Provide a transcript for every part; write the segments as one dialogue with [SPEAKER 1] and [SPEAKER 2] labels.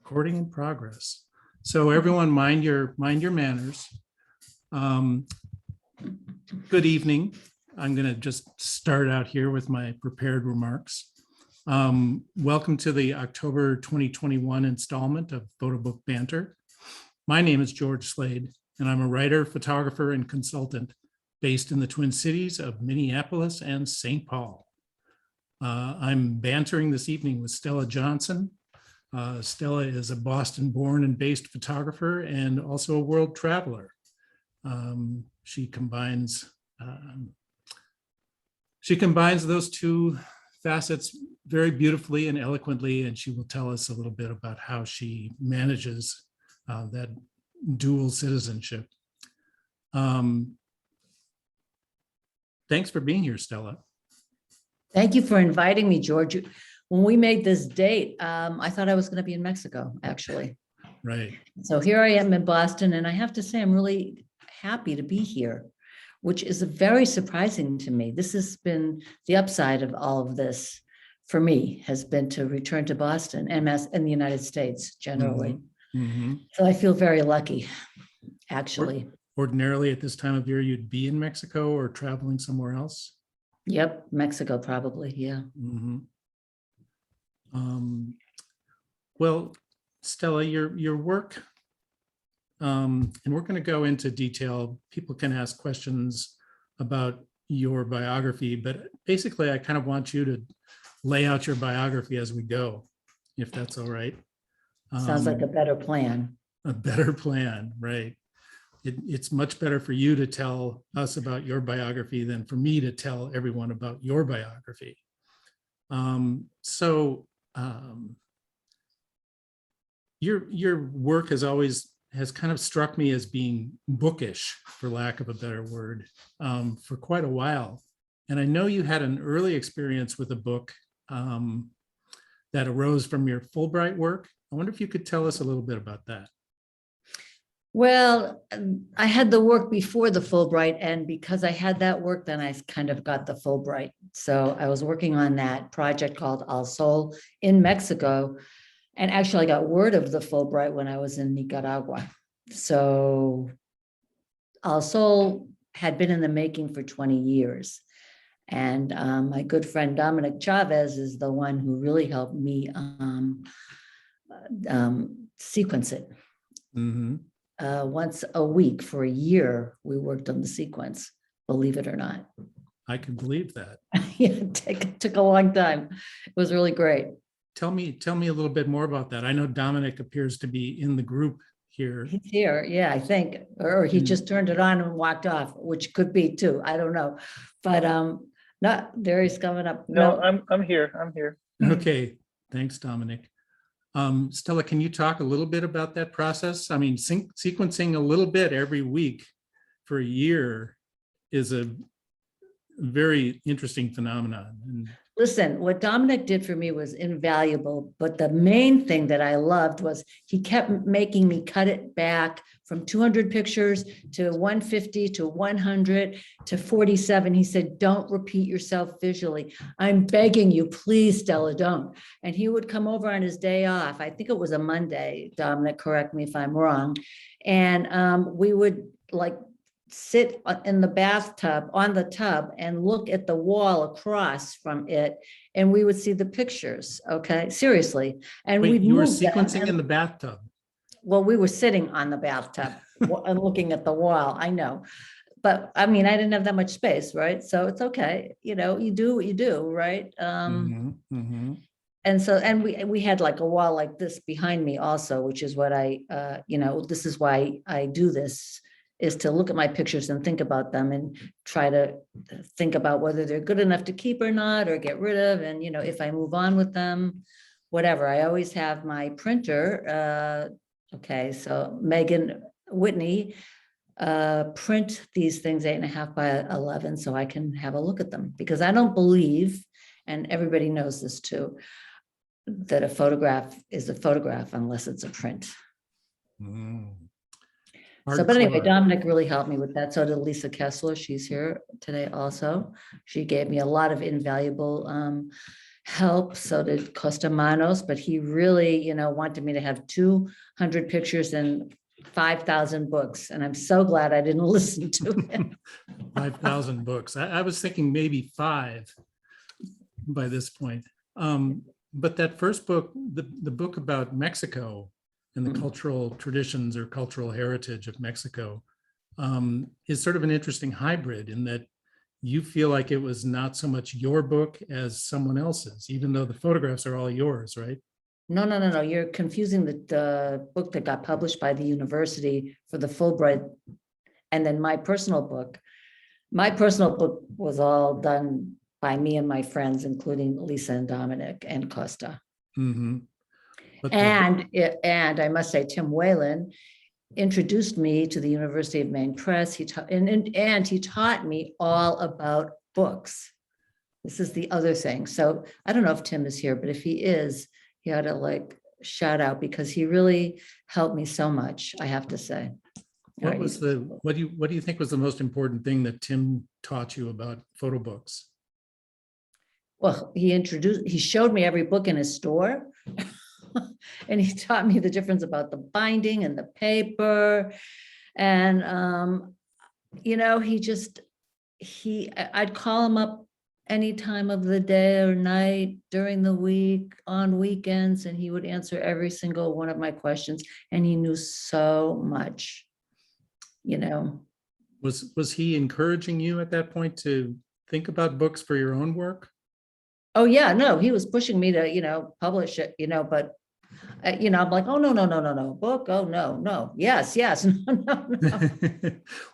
[SPEAKER 1] Recording in progress. So everyone, mind your manners. Good evening. I'm going to just start out here with my prepared remarks. Welcome to the October 2021 installment of Photobook Banter. My name is George Slade, and I'm a writer, photographer, and consultant based in the Twin Cities of Minneapolis and St. Paul. I'm bantering this evening with Stella Johnson. Stella is a Boston-born and based photographer and also a world traveler. She combines those two facets very beautifully and eloquently, and she will tell us a little bit about how she manages that dual citizenship. Thanks for being here, Stella.
[SPEAKER 2] Thank you for inviting me, George. When we made this date, I thought I was going to be in Mexico, actually.
[SPEAKER 1] Right.
[SPEAKER 2] So here I am in Boston, and I have to say I'm really happy to be here, which is very surprising to me. This has been the upside of all of this for me, has been to return to Boston and in the United States generally.
[SPEAKER 1] Mm-hmm.
[SPEAKER 2] So I feel very lucky, actually.
[SPEAKER 1] Ordinarily at this time of year, you'd be in Mexico or traveling somewhere else?
[SPEAKER 2] Yep, Mexico probably, yeah.
[SPEAKER 1] Mm-hmm. Well, Stella, your work, and we're going to go into detail. People can ask questions about your biography, but basically I kind of want you to lay out your biography as we go, if that's all right.
[SPEAKER 2] Sounds like a better plan.
[SPEAKER 1] A better plan, right? It's much better for you to tell us about your biography than for me to tell everyone about your biography. Your work has kind of struck me as being bookish, for lack of a better word, for quite a while. And I know you had an early experience with a book that arose from your Fulbright work. I wonder if you could tell us a little bit about that.
[SPEAKER 2] Well, I had the work before the Fulbright, and because I had that work, then I kind of got the Fulbright. So I was working on that project called Al Sol in Mexico, and actually I got word of the Fulbright when I was in Nicaragua. So Al Sol had been in the making for 20 years. And my good friend Dominic Chavez is the one who really helped me sequence it. Mm-hmm. Once a week for a year, we worked on the sequence, believe it or not.
[SPEAKER 1] I can believe that.
[SPEAKER 2] Yeah, it took a long time. It was really great.
[SPEAKER 1] Tell me a little bit more about that. I know Dominic appears to be in the group here.
[SPEAKER 2] He's here, yeah, I think, or he just turned it on and walked off, which could be too. I don't know, but no, there he's coming up.
[SPEAKER 3] No, I'm here. I'm here.
[SPEAKER 1] Okay, thanks, Dominic. Stella, can you talk a little bit about that process? I mean, sequencing a little bit every week for a year is a very interesting phenomenon.
[SPEAKER 2] Listen, what Dominic did for me was invaluable, but the main thing that I loved was he kept making me cut it back from 200 pictures to 150 to 100 to 47. He said, don't repeat yourself visually. I'm begging you, please, Stella, don't. And he would come over on his day off. I think it was a Monday, Dominic, correct me if I'm wrong. And we would sit in the bathtub on the tub and look at the wall across from it, and we would see the pictures. Okay, seriously. And
[SPEAKER 1] wait, you were sequencing in the bathtub?
[SPEAKER 2] Well, we were sitting on the bathtub and looking at the wall. I know, but I mean, I didn't have that much space, right? So it's okay. You know, you do what you do, right? And so, and we had like a wall like this behind me also, which is what this is why I do this, is to look at my pictures and think about them and try to think about whether they're good enough to keep or not, or get rid of. And, if I move on with them, whatever. I always have my printer. Okay, so Megan Whitney print these things 8.5 by 11 so I can have a look at them, because I don't believe, and everybody knows this too, that a photograph is a photograph unless it's a print. So, but anyway, Dominic really helped me with that. So did Lisa Kessler. She's here today also. She gave me a lot of invaluable help. So did Costamanos, but he really, wanted me to have 200 pictures and 5,000 books. And I'm so glad I didn't listen to him.
[SPEAKER 1] 5,000 books. I was thinking maybe five by this point. But that first book, the book about Mexico and the cultural traditions or cultural heritage of Mexico, is sort of an interesting hybrid in that you feel like it was not so much your book as someone else's, even though the photographs are all yours, right?
[SPEAKER 2] No. You're confusing the book that got published by the university for the Fulbright and then my personal book. My personal book was all done by me and my friends, including Lisa and Dominic and Costa.
[SPEAKER 1] Mhm. But
[SPEAKER 2] And I must say, Tim Whalen introduced me to the University of Maine Press. He taught and he taught me all about books. This is the other thing. So I don't know if Tim is here, but if he is, he ought to shout out because he really helped me so much, I have to say.
[SPEAKER 1] what do you think was the most important thing that Tim taught you about photo books?
[SPEAKER 2] Well, he showed me every book in his store. And he taught me the difference about the binding and the paper. And, I'd call him up any time of the day or night, during the week, on weekends, and he would answer every single one of my questions. And he knew so much,
[SPEAKER 1] Was he encouraging you at that point to think about books for your own work?
[SPEAKER 2] Oh, yeah, no, he was pushing me to, publish it, but I'm like, oh, no, book. Oh, no, yes, no.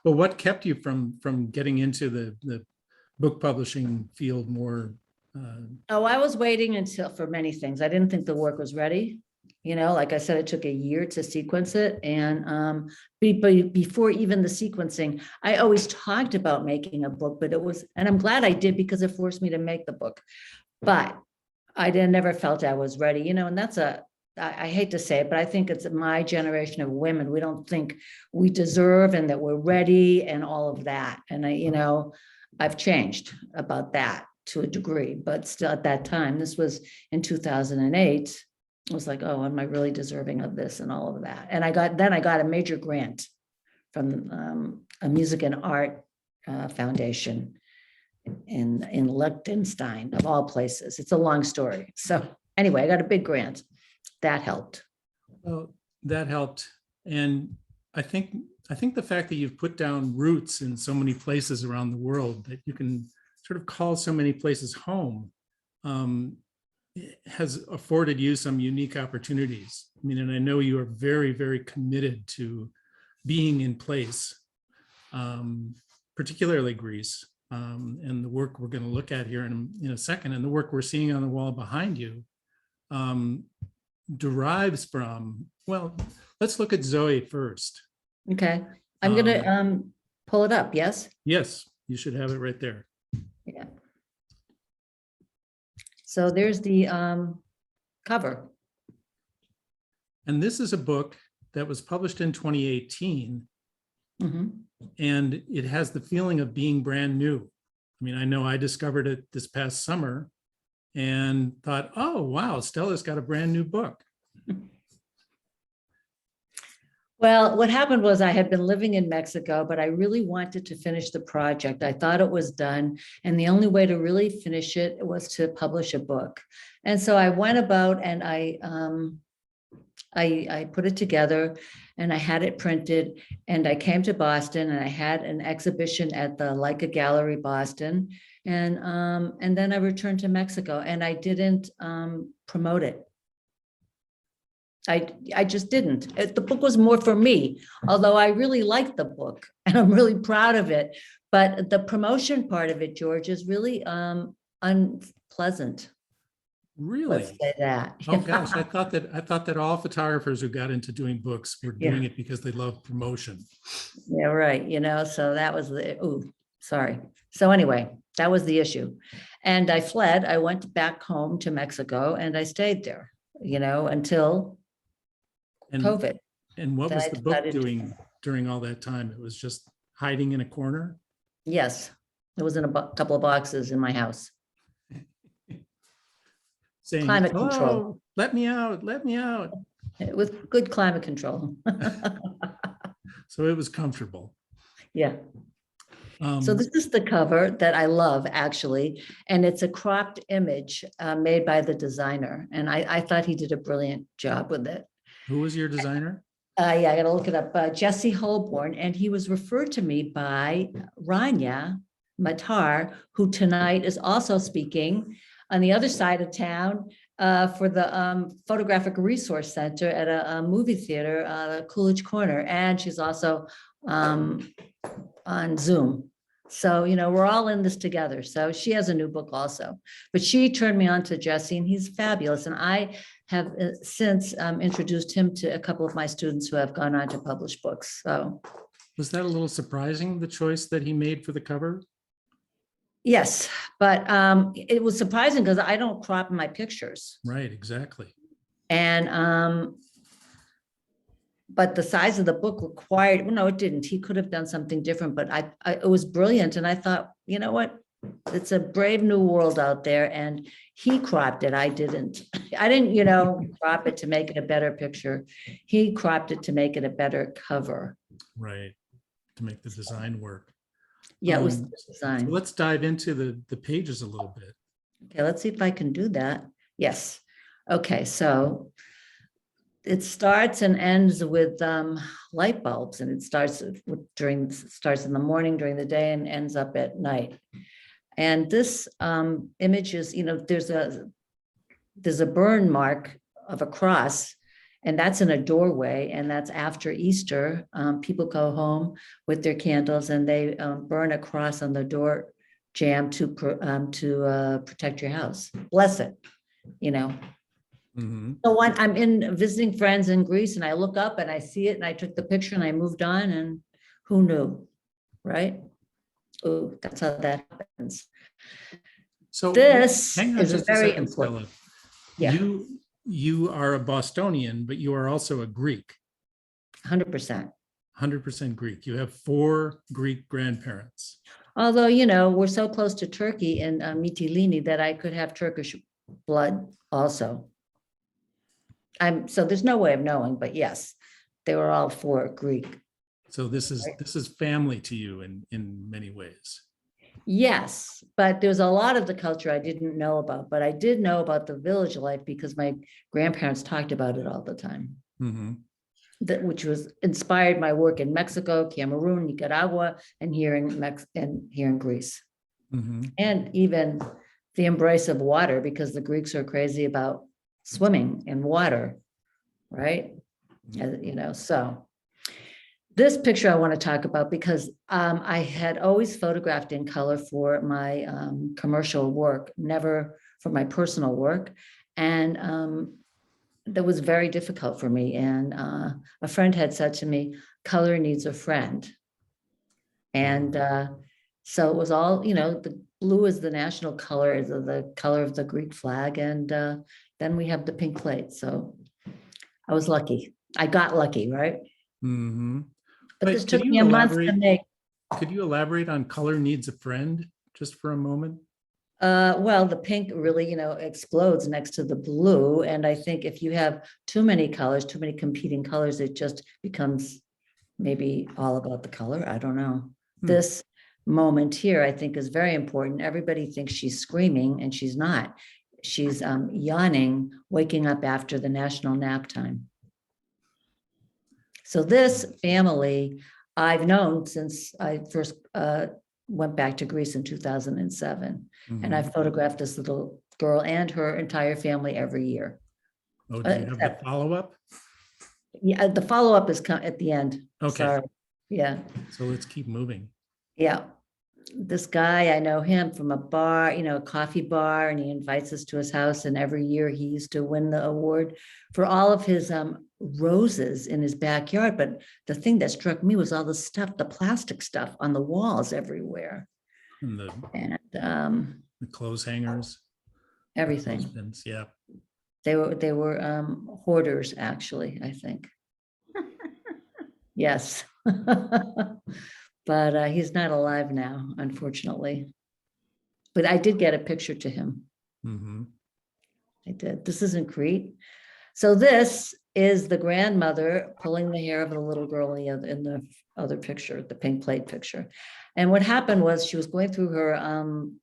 [SPEAKER 1] Well, what kept you from getting into the book publishing field more?
[SPEAKER 2] Oh, I was waiting for many things. I didn't think the work was ready. Like I said, it took a year to sequence it. And before even the sequencing, I always talked about making a book, and I'm glad I did because it forced me to make the book. But I never felt I was ready, and I hate to say it, but I think it's my generation of women. We don't think we deserve and that we're ready and all of that. And I've changed about that to a degree, but still at that time, this was in 2008. I was like, oh, am I really deserving of this and all of that? And I got a major grant from a music and art foundation in Liechtenstein, of all places. It's a long story. So anyway, I got a big grant. That helped.
[SPEAKER 1] Well, that helped. And I think the fact that you've put down roots in so many places around the world that you can sort of call so many places home has afforded you some unique opportunities. I mean, and I know you are very, very committed to being in place, particularly Greece, and the work we're going to look at here in a second, and the work we're seeing on the wall behind you derives from, well, let's look at Zoe first.
[SPEAKER 2] Okay. I'm going to pull it up. Yes.
[SPEAKER 1] Yes, you should have it right there.
[SPEAKER 2] Yeah. So there's the cover.
[SPEAKER 1] And this is a book that was published in 2018.
[SPEAKER 2] Mm-hmm.
[SPEAKER 1] And it has the feeling of being brand new. I mean, I know I discovered it this past summer and thought, oh, wow, Stella's got a brand new book.
[SPEAKER 2] Well, what happened was I had been living in Mexico, but I really wanted to finish the project. I thought it was done. And the only way to really finish it was to publish a book. And so I went about and I put it together and I had it printed and I came to Boston and I had an exhibition at the Leica Gallery, Boston. And then I returned to Mexico and I didn't promote it. I just didn't. The book was more for me, although I really liked the book and I'm really proud of it. But the promotion part of it, George, is really unpleasant.
[SPEAKER 1] Really?
[SPEAKER 2] Let's say that.
[SPEAKER 1] Oh gosh, I thought that all photographers who got into doing books were doing it because they love promotion.
[SPEAKER 2] Yeah, right. So that was sorry. So anyway, that was the issue. And I fled. I went back home to Mexico and I stayed there, until COVID.
[SPEAKER 1] And what was the book doing during all that time? It was just hiding in a corner?
[SPEAKER 2] Yes, it was in a couple of boxes in my house.
[SPEAKER 1] saying,
[SPEAKER 2] Climate
[SPEAKER 1] "Hello,
[SPEAKER 2] control.
[SPEAKER 1] let me out, let me out."
[SPEAKER 2] With good climate control.
[SPEAKER 1] So it was comfortable.
[SPEAKER 2] Yeah. So this is the cover that I love, actually, and it's a cropped image made by the designer. And I thought he did a brilliant job with it.
[SPEAKER 1] Who was your designer?
[SPEAKER 2] Yeah, I gotta look it up. Jesse Holborn, and he was referred to me by Rania Matar, who tonight is also speaking on the other side of town for the Photographic Resource Center at a movie theater, Coolidge Corner, and she's also on Zoom. So, we're all in this together. So she has a new book also, but she turned me on to Jesse, and he's fabulous. And I have since introduced him to a couple of my students who have gone on to publish books. So
[SPEAKER 1] Was that a little surprising, the choice that he made for the cover?
[SPEAKER 2] yes, but it was surprising because I don't crop my pictures.
[SPEAKER 1] Right, exactly.
[SPEAKER 2] And but the size of the book required, well, no, it didn't. He could have done something different, but it was brilliant. And I thought, you know what? It's a brave new world out there, and he cropped it. I didn't. I didn't, crop it to make it a better picture. He cropped it to make it a better cover.
[SPEAKER 1] Right, to make the design work.
[SPEAKER 2] Yeah, it was
[SPEAKER 1] So
[SPEAKER 2] design.
[SPEAKER 1] let's dive into the pages a little bit.
[SPEAKER 2] Okay, let's see if I can do that. Yes. Okay, so it starts and ends with light bulbs, and it starts starts in the morning, during the day, and ends up at night. And this image is, there's a burn mark of a cross, and that's in a doorway, and that's after Easter. People go home with their candles, and they burn a cross on the door jamb to protect your house. Bless it,
[SPEAKER 1] Mhm.
[SPEAKER 2] So I'm visiting friends in Greece, and I look up and I see it, and I took the picture and I moved on, and who knew, right? Oh, that's how that happens.
[SPEAKER 1] So
[SPEAKER 2] This
[SPEAKER 1] hang on
[SPEAKER 2] is
[SPEAKER 1] just a
[SPEAKER 2] very
[SPEAKER 1] second,
[SPEAKER 2] important.
[SPEAKER 1] Stella.
[SPEAKER 2] Yeah,
[SPEAKER 1] You are a Bostonian, but you are also a Greek,
[SPEAKER 2] 100%.
[SPEAKER 1] 100% Greek. You have 4 Greek grandparents.
[SPEAKER 2] Although, we're so close to Turkey and Mytilene that I could have Turkish blood also. So there's no way of knowing, but yes, they were all 4 Greek.
[SPEAKER 1] So this is family to you in many ways.
[SPEAKER 2] Yes, but there's a lot of the culture I didn't know about, but I did know about the village life because my grandparents talked about it all the time.
[SPEAKER 1] Mhm.
[SPEAKER 2] Which was inspired my work in Mexico, Cameroon, Nicaragua, and here in Greece.
[SPEAKER 1] Mhm.
[SPEAKER 2] And even the embrace of water, because the Greeks are crazy about swimming in water, right? So this picture I want to talk about because I had always photographed in color for my commercial work, never for my personal work. And that was very difficult for me. And a friend had said to me, color needs a friend. And so it was all, the blue is the national color, is the color of the Greek flag. And then we have the pink plate. So I was lucky. I got lucky, right?
[SPEAKER 1] Mhm.
[SPEAKER 2] But this
[SPEAKER 1] But
[SPEAKER 2] took me a month to make.
[SPEAKER 1] could you elaborate on color needs a friend just for a moment?
[SPEAKER 2] Well, the pink really, explodes next to the blue. And I think if you have too many colors, too many competing colors, it just becomes maybe all about the color. I don't know. This moment here, I think, is very important. Everybody thinks she's screaming, and she's not. She's yawning, waking up after the national nap time. So this family I've known since I first went back to Greece in 2007. And I
[SPEAKER 1] Mhm.
[SPEAKER 2] photographed this little girl and her entire family every year.
[SPEAKER 1] Oh, do you have the follow-up?
[SPEAKER 2] Yeah, the follow-up is at the end.
[SPEAKER 1] Okay.
[SPEAKER 2] Sorry. Yeah.
[SPEAKER 1] So let's keep moving.
[SPEAKER 2] Yeah. This guy, I know him from a bar, a coffee bar, and he invites us to his house. And every year he used to win the award for all of his roses in his backyard. But the thing that struck me was all the stuff, the plastic stuff on the walls everywhere.
[SPEAKER 1] And
[SPEAKER 2] And
[SPEAKER 1] the clothes hangers.
[SPEAKER 2] everything.
[SPEAKER 1] Clothespins, yeah.
[SPEAKER 2] They were hoarders, actually, I think. Yes. But he's not alive now, unfortunately. But I did get a picture to him.
[SPEAKER 1] Mm-hmm.
[SPEAKER 2] I did. This isn't Crete. So this is the grandmother pulling the hair of the little girl in the other picture, the pink plate picture. And what happened was she was going through her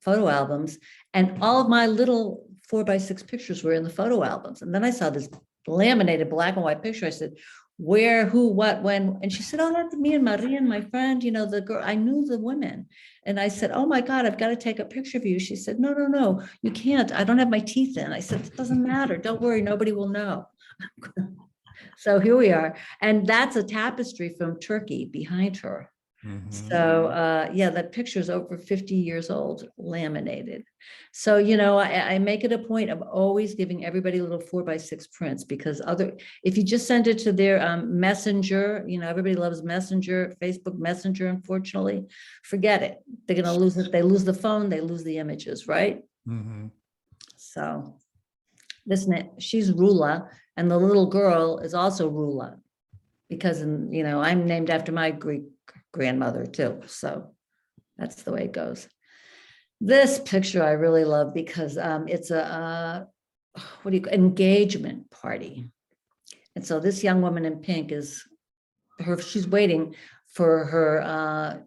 [SPEAKER 2] photo albums, and all of my little 4x6 pictures were in the photo albums. And then I saw this laminated black and white picture. I said, where, who, what, when? And she said, oh, that's me and Maria and my friend, the girl. I knew the women. And I said, oh my God, I've got to take a picture of you. She said, no, no, no, you can't. I don't have my teeth in. I said, it doesn't matter. Don't worry. Nobody will know. So here we are. And that's a tapestry from Turkey behind her. So yeah, that picture is over 50 years old, laminated. So, I make it a point of always giving everybody little 4x6 prints, because if you just send it to their messenger, everybody loves messenger, Facebook Messenger, unfortunately, forget it. They're going to lose it. They lose the phone, they lose the images, right? So she's Rula, and the little girl is also Rula, because, I'm named after my Greek grandmother too. So that's the way it goes. This picture I really love because it's a engagement party. And so this young woman in pink she's waiting for her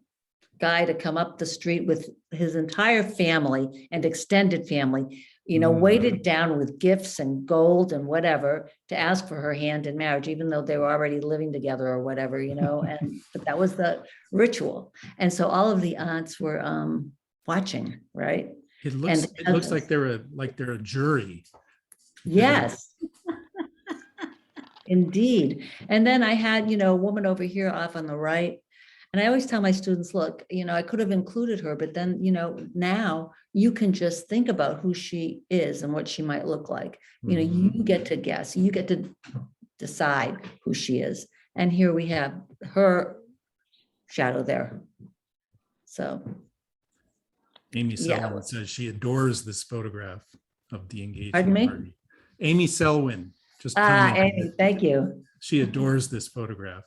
[SPEAKER 2] guy to come up the street with his entire family and extended family, weighted down with gifts and gold and whatever, to ask for her hand in marriage, even though they were already living together or whatever, but that was the ritual. And so all of the aunts were watching, right?
[SPEAKER 1] It looks like they're a jury.
[SPEAKER 2] Yes. Indeed. And then I had, a woman over here off on the right. And I always tell my students, look, I could have included her, but then, now you can just think about who she is and what she might look like. You get to guess, you get to decide who she is. And here we have her shadow there. So.
[SPEAKER 1] Amy Selwyn says she adores this photograph of the engagement
[SPEAKER 2] Pardon me?
[SPEAKER 1] party. Amy Selwyn just
[SPEAKER 2] Amy, thank you.
[SPEAKER 1] She adores this photograph.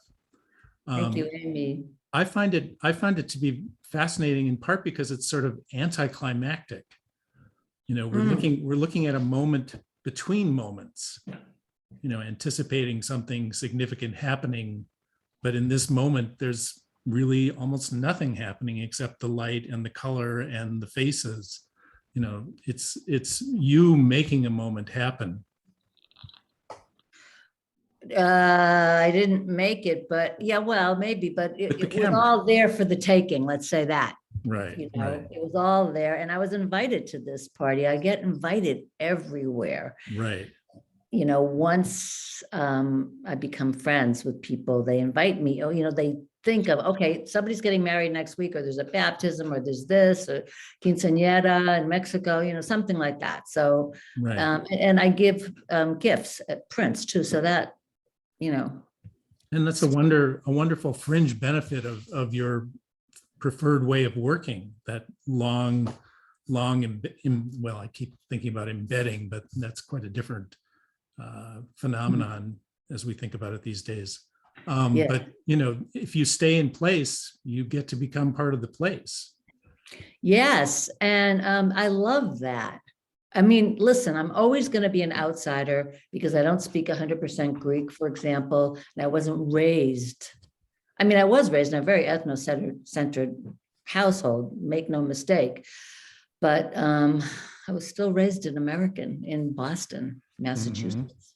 [SPEAKER 2] Thank you, Amy.
[SPEAKER 1] I find it to be fascinating, in part because it's sort of anticlimactic. We're looking at a moment between moments, anticipating something significant happening, but in this moment there's really almost nothing happening except the light and the color and the faces. It's you making a moment happen.
[SPEAKER 2] I didn't make it, but yeah, well, maybe, but it was all there for the taking. Let's say that.
[SPEAKER 1] Right. Right.
[SPEAKER 2] It was all there, and I was invited to this party. I get invited everywhere.
[SPEAKER 1] Right.
[SPEAKER 2] Once I become friends with people, they invite me. They think of, okay, somebody's getting married next week, or there's a baptism, or there's this, or quinceañera in Mexico, something like that. So,
[SPEAKER 1] right.
[SPEAKER 2] And I give gifts at prints too, so that.
[SPEAKER 1] And that's a wonderful fringe benefit of your preferred way of working, that long, well, I keep thinking about embedding, but that's quite a different phenomenon as we think about it these days. But, if you stay in place, you get to become part of the place. Yes.
[SPEAKER 2] And I love that. I mean, listen, I'm always going to be an outsider because I don't speak 100% Greek, for example, and I wasn't raised. I mean, I was raised in a very ethnocentered household, make no mistake, but I was still raised an American in Boston, Massachusetts.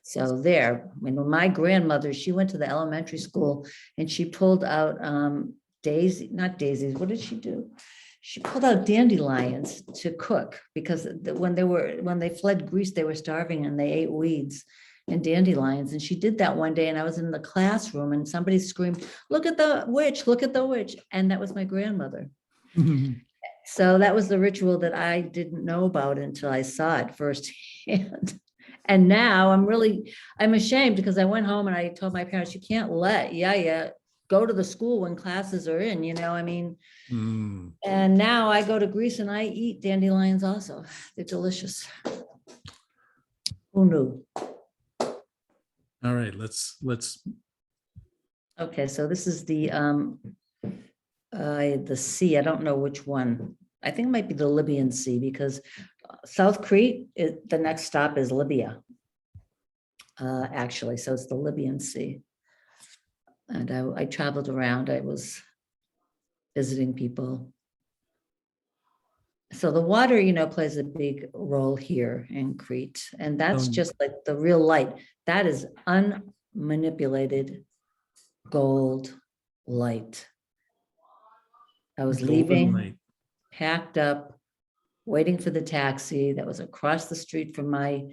[SPEAKER 2] So there, my grandmother, she went to the elementary school and she pulled out not daisies, what did she do? She pulled out dandelions to cook, because when they fled Greece, they were starving and they ate weeds and dandelions. And she did that one day, and I was in the classroom and somebody screamed, look at the witch, look at the witch. And that was my grandmother. So that was the ritual that I didn't know about until I saw it firsthand. And now I'm ashamed, because I went home and I told my parents, you can't let go to the school when classes are in, And now I go to Greece and I eat dandelions also. They're delicious. Who knew?
[SPEAKER 1] All right, let's.
[SPEAKER 2] Okay, so this is the sea. I don't know which one. I think it might be the Libyan Sea, because South Crete, the next stop is Libya. Actually, so it's the Libyan Sea. And I traveled around, I was visiting people. So the water, plays a big role here in Crete. And that's just like the real light. That is unmanipulated gold light. I was
[SPEAKER 1] Golden
[SPEAKER 2] leaving,
[SPEAKER 1] light.
[SPEAKER 2] packed up, waiting for the taxi that was across the street from my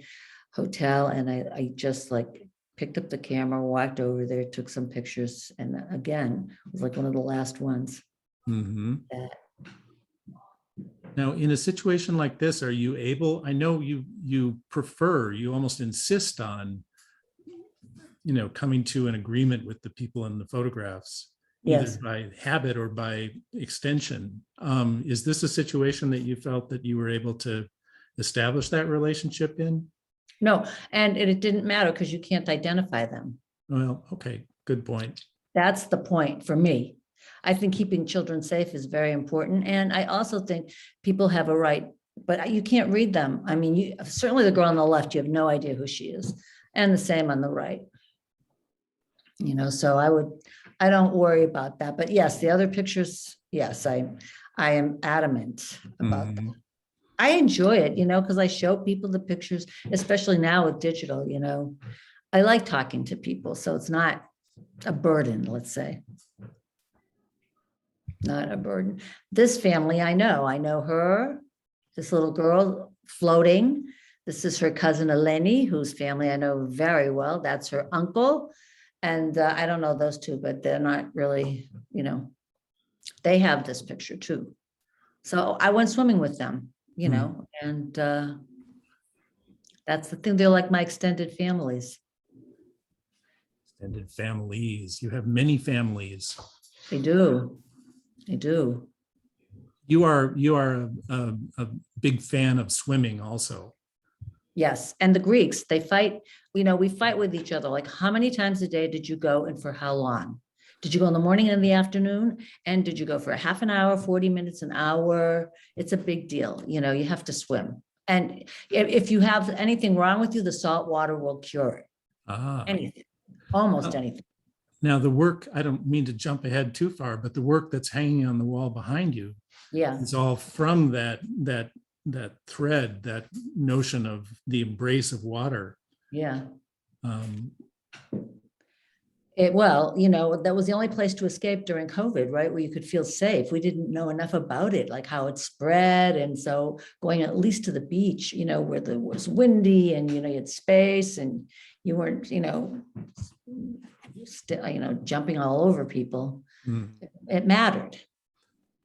[SPEAKER 2] hotel. And I just like picked up the camera, walked over there, took some pictures. And again, it was like one of the last ones.
[SPEAKER 1] Mhm.
[SPEAKER 2] That
[SPEAKER 1] Now, in a situation like this, are you able, I know you prefer, you almost insist on, coming to an agreement with the people in the photographs, either
[SPEAKER 2] Yes.
[SPEAKER 1] by habit or by extension. Is this a situation that you felt that you were able to establish that relationship in?
[SPEAKER 2] No, and it didn't matter because you can't identify them.
[SPEAKER 1] Well, okay, good point.
[SPEAKER 2] That's the point for me. I think keeping children safe is very important. And I also think people have a right, but you can't read them. I mean, certainly the girl on the left, you have no idea who she is. And the same on the right. So I don't worry about that. But yes, the other pictures, yes, I am adamant about them.
[SPEAKER 1] Mhm.
[SPEAKER 2] I enjoy it, because I show people the pictures, especially now with digital, I like talking to people. So it's not a burden, let's say. Not a burden. This family, I know her, this little girl floating. This is her cousin Eleni, whose family I know very well. That's her uncle. And I don't know those two, but they're not really, they have this picture too. So I went swimming with them, and that's the thing. They're like my extended families.
[SPEAKER 1] Extended families. You have many families.
[SPEAKER 2] They do. They do.
[SPEAKER 1] You are a big fan of swimming also.
[SPEAKER 2] Yes. And the Greeks, they fight, we fight with each other. Like, how many times a day did you go and for how long? Did you go in the morning and in the afternoon? And did you go for a half an hour, 40 minutes, an hour? It's a big deal. You have to swim. And if you have anything wrong with you, the salt water will cure it.
[SPEAKER 1] Ah.
[SPEAKER 2] Anything, almost
[SPEAKER 1] Oh.
[SPEAKER 2] anything.
[SPEAKER 1] Now the work, I don't mean to jump ahead too far, but the work that's hanging on the wall behind you
[SPEAKER 2] Yeah.
[SPEAKER 1] is all from that thread, that notion of the embrace of water.
[SPEAKER 2] Yeah.
[SPEAKER 1] Um,
[SPEAKER 2] That was the only place to escape during COVID, right? Where you could feel safe. We didn't know enough about it, like how it spread. And so going at least to the beach, where it was windy and, you had space and you weren't, jumping all over people. It mattered.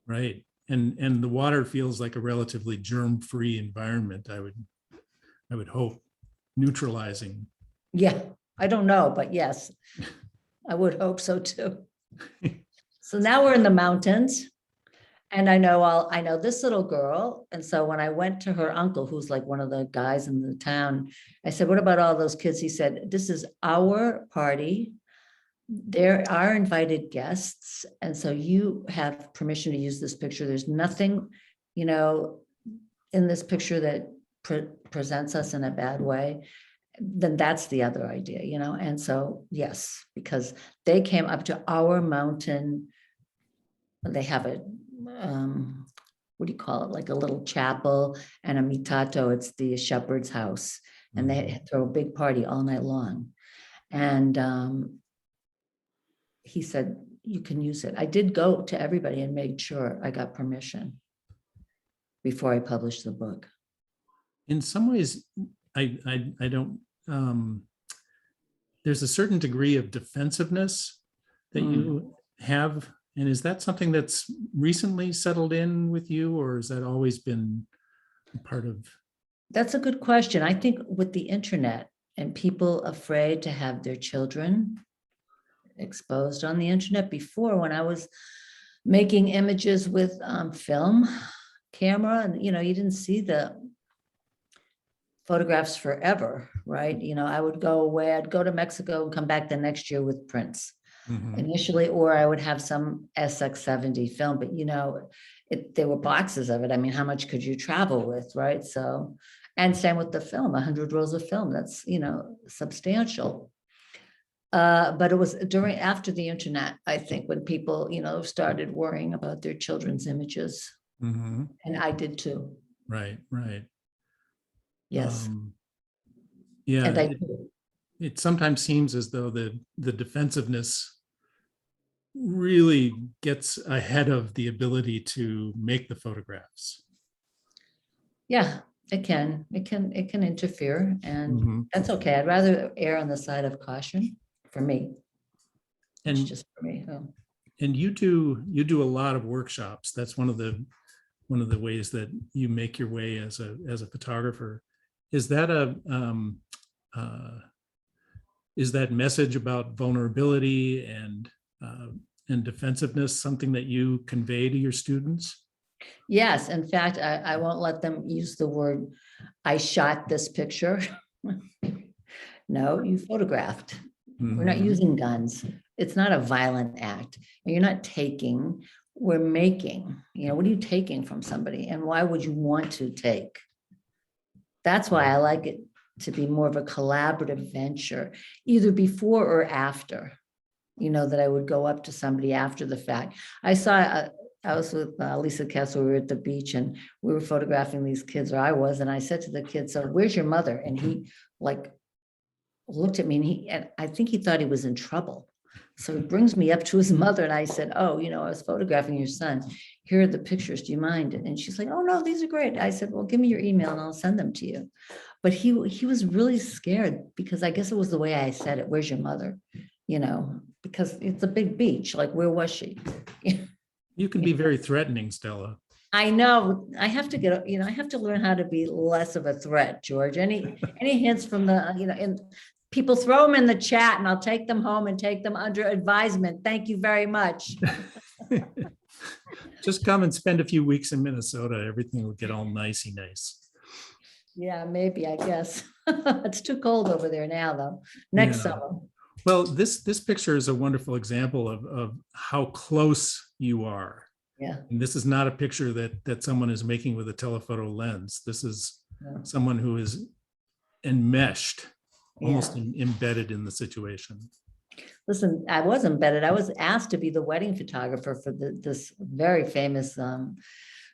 [SPEAKER 1] Right. And the water feels like a relatively germ-free environment, I would hope, neutralizing.
[SPEAKER 2] Yeah, I don't know, but yes, I would hope so too. So now we're in the mountains. And I know this little girl. And so when I went to her uncle, who's like one of the guys in the town, I said, what about all those kids? He said, this is our party. There are invited guests. And so you have permission to use this picture. There's nothing, in this picture that presents us in a bad way. Then that's the other idea, And so, yes, because they came up to our mountain. They have a, what do you call it? Like a little chapel and a mitato. It's the shepherd's house. And they throw a big party all night long. And he said, you can use it. I did go to everybody and made sure I got permission before I published the book.
[SPEAKER 1] In some ways, I don't, there's a certain degree of defensiveness that you have. And is that something that's recently settled in with you, or has that always been a part of?
[SPEAKER 2] That's a good question. I think with the internet and people afraid to have their children exposed on the internet, before when I was making images with film camera, and you didn't see the photographs forever, right? I would go away, I'd go to Mexico and come back the next year with prints initially, or I would have some SX70 film, but there were boxes of it. I mean, how much could you travel with, right? So, and same with the film, 100 rolls of film, that's, substantial. But it was after the internet, I think, when people, started worrying about their children's images.
[SPEAKER 1] Mhm.
[SPEAKER 2] And I did too.
[SPEAKER 1] Right, right.
[SPEAKER 2] Yes.
[SPEAKER 1] Yeah,
[SPEAKER 2] And I,
[SPEAKER 1] it sometimes seems as though the defensiveness really gets ahead of the ability to make the photographs.
[SPEAKER 2] yeah, it can interfere, and
[SPEAKER 1] Mhm.
[SPEAKER 2] that's okay. I'd rather err on the side of caution for me. It's
[SPEAKER 1] And
[SPEAKER 2] just for me.
[SPEAKER 1] you do a lot of workshops. That's one of the ways that you make your way as a photographer. Is that uh, is that message about vulnerability and defensiveness something that you convey to your students?
[SPEAKER 2] Yes, in fact, I won't let them use the word, I shot this picture. No, you photographed. We're not
[SPEAKER 1] Mhm.
[SPEAKER 2] using guns. It's not a violent act. And you're not taking, we're making. What are you taking from somebody? And why would you want to take? That's why I like it to be more of a collaborative venture, either before or after. That I would go up to somebody after the fact. I was with Lisa Kessel, we were at the beach and we were photographing these kids, or I was, and I said to the kid, so where's your mother? And he like looked at me and I think he thought he was in trouble. So he brings me up to his mother and I said, oh, I was photographing your son. Here are the pictures. Do you mind? And she's like, oh no, these are great. I said, well, give me your email and I'll send them to you. But he was really scared because I guess it was the way I said it. Where's your mother? Because it's a big beach. Like, where was she?
[SPEAKER 1] You can be very threatening, Stella.
[SPEAKER 2] I know. I have to get, I have to learn how to be less of a threat, George. Any hints from the, and people throw them in the chat and I'll take them home and take them under advisement. Thank you very much.
[SPEAKER 1] Just come and spend a few weeks in Minnesota. Everything will get all nicey nice.
[SPEAKER 2] Yeah, maybe, I guess. It's too cold over there now, though. Next
[SPEAKER 1] Yeah.
[SPEAKER 2] summer.
[SPEAKER 1] Well, this picture is a wonderful example of how close you are.
[SPEAKER 2] Yeah.
[SPEAKER 1] And this is not a picture that someone is making with a telephoto lens. This is
[SPEAKER 2] Yeah.
[SPEAKER 1] someone who is enmeshed, almost
[SPEAKER 2] Yeah.
[SPEAKER 1] embedded in the situation.
[SPEAKER 2] Listen, I was embedded. I was asked to be the wedding photographer for this very famous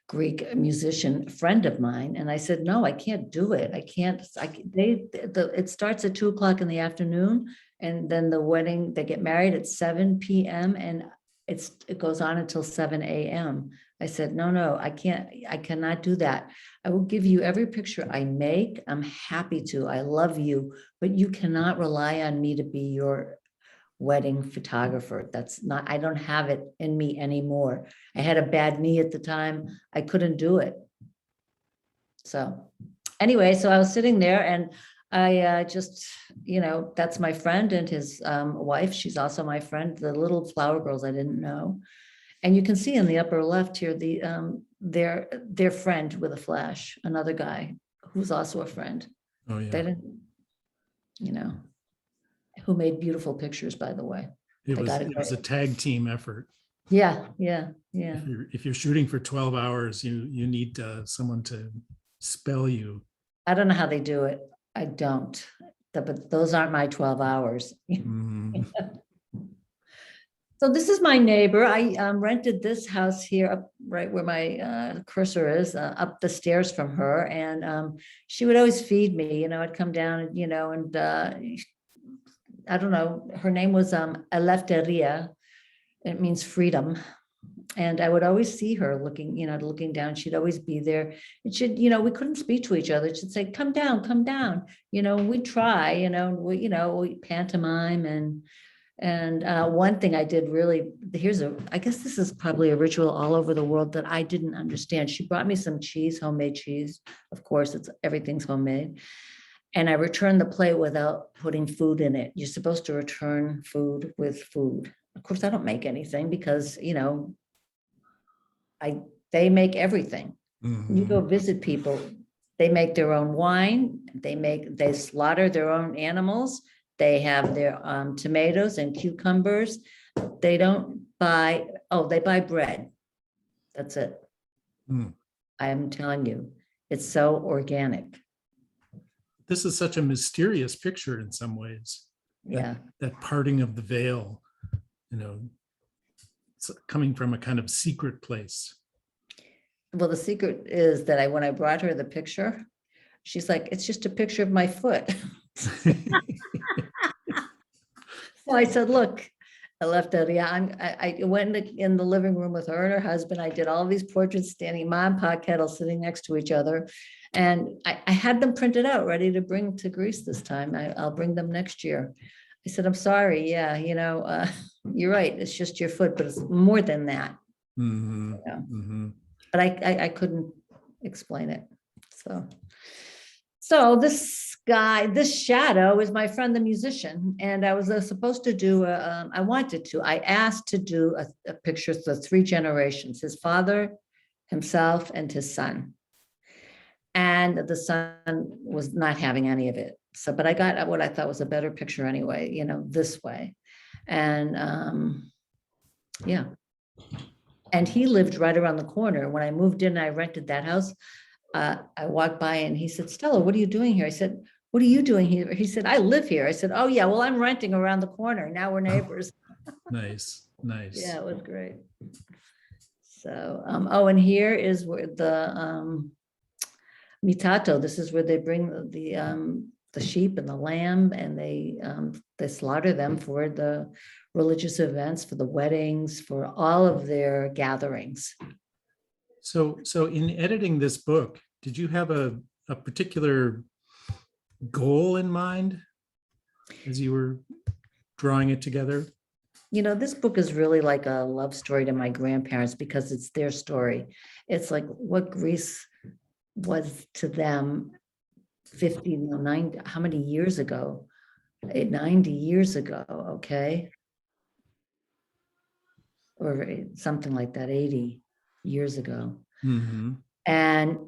[SPEAKER 2] Greek musician friend of mine. And I said, no, I can't do it. I can't, it starts at 2:00 in the afternoon. And then the wedding, they get married at 7 p.m. and it goes on until 7 a.m. I said, no, I cannot do that. I will give you every picture I make. I'm happy to. I love you, but you cannot rely on me to be your wedding photographer. That's not, I don't have it in me anymore. I had a bad knee at the time. I couldn't do it. So anyway, so I was sitting there and I just, that's my friend and his wife. She's also my friend, the little flower girls I didn't know. And you can see in the upper left here, their friend with a flash, another guy who's also a friend.
[SPEAKER 1] Oh
[SPEAKER 2] They
[SPEAKER 1] yeah.
[SPEAKER 2] didn't, who made beautiful pictures, by the way.
[SPEAKER 1] It
[SPEAKER 2] They
[SPEAKER 1] was
[SPEAKER 2] got it
[SPEAKER 1] it was a
[SPEAKER 2] right.
[SPEAKER 1] tag team effort.
[SPEAKER 2] Yeah.
[SPEAKER 1] If you're shooting for 12 hours, you need someone to spell you.
[SPEAKER 2] I don't know how they do it. I don't. But those aren't my 12 hours.
[SPEAKER 1] Mhm.
[SPEAKER 2] So this is my neighbor. I rented this house here up right where my cursor is, up the stairs from her. And she would always feed me, I'd come down and, and I don't know, her name was Eleftheria. It means freedom. And I would always see her looking down. She'd always be there. And we couldn't speak to each other. She'd say, come down. We'd try, we pantomime and one thing I did really, I guess this is probably a ritual all over the world that I didn't understand. She brought me some cheese, homemade cheese. Of course, everything's homemade. And I returned the plate without putting food in it. You're supposed to return food with food. Of course, I don't make anything because, they make everything. You go
[SPEAKER 1] Mhm.
[SPEAKER 2] visit people, they make their own wine, they slaughter their own animals, they have their tomatoes and cucumbers. They don't buy, they buy bread. That's it.
[SPEAKER 1] Hmm.
[SPEAKER 2] I'm telling you, it's so organic.
[SPEAKER 1] This is such a mysterious picture in some ways.
[SPEAKER 2] Yeah.
[SPEAKER 1] That parting of the veil, you know, it's coming from a kind of secret place.
[SPEAKER 2] Well, the secret is that when I brought her the picture, she's like, it's just a picture of my foot. So I said, look, I left out, yeah, I went in the living room with her and her husband. I did all these portraits standing, mom, pa, kettle sitting next to each other. And I had them printed out, ready to bring to Greece this time. I'll bring them next year. I said, I'm sorry. Yeah, you're right. It's just your foot, but it's more than that.
[SPEAKER 1] Mhm,
[SPEAKER 2] Yeah.
[SPEAKER 1] mhm.
[SPEAKER 2] But I couldn't explain it. So this guy, this shadow is my friend, the musician, and I was supposed to do, I asked to do a picture of the three generations, his father, himself, and his son. And the son was not having any of it. So, but I got what I thought was a better picture anyway, this way. And yeah. And he lived right around the corner. When I moved in, I rented that house. I walked by and he said, Stella, what are you doing here? I said, what are you doing here? He said, I live here. I said, oh yeah, well, I'm renting around the corner. Now we're neighbors.
[SPEAKER 1] Nice, nice.
[SPEAKER 2] Yeah, it was great. So, and here is where the mitato, this is where they bring the sheep and the lamb, and they slaughter them for the religious events, for the weddings, for all of their gatherings.
[SPEAKER 1] So in editing this book, did you have a particular goal in mind as you were drawing it together?
[SPEAKER 2] This book is really like a love story to my grandparents because it's their story. It's like what Greece was to them 50, 90, how many years ago? 90 years ago, okay? Or something like that, 80 years ago.
[SPEAKER 1] Mhm.
[SPEAKER 2] And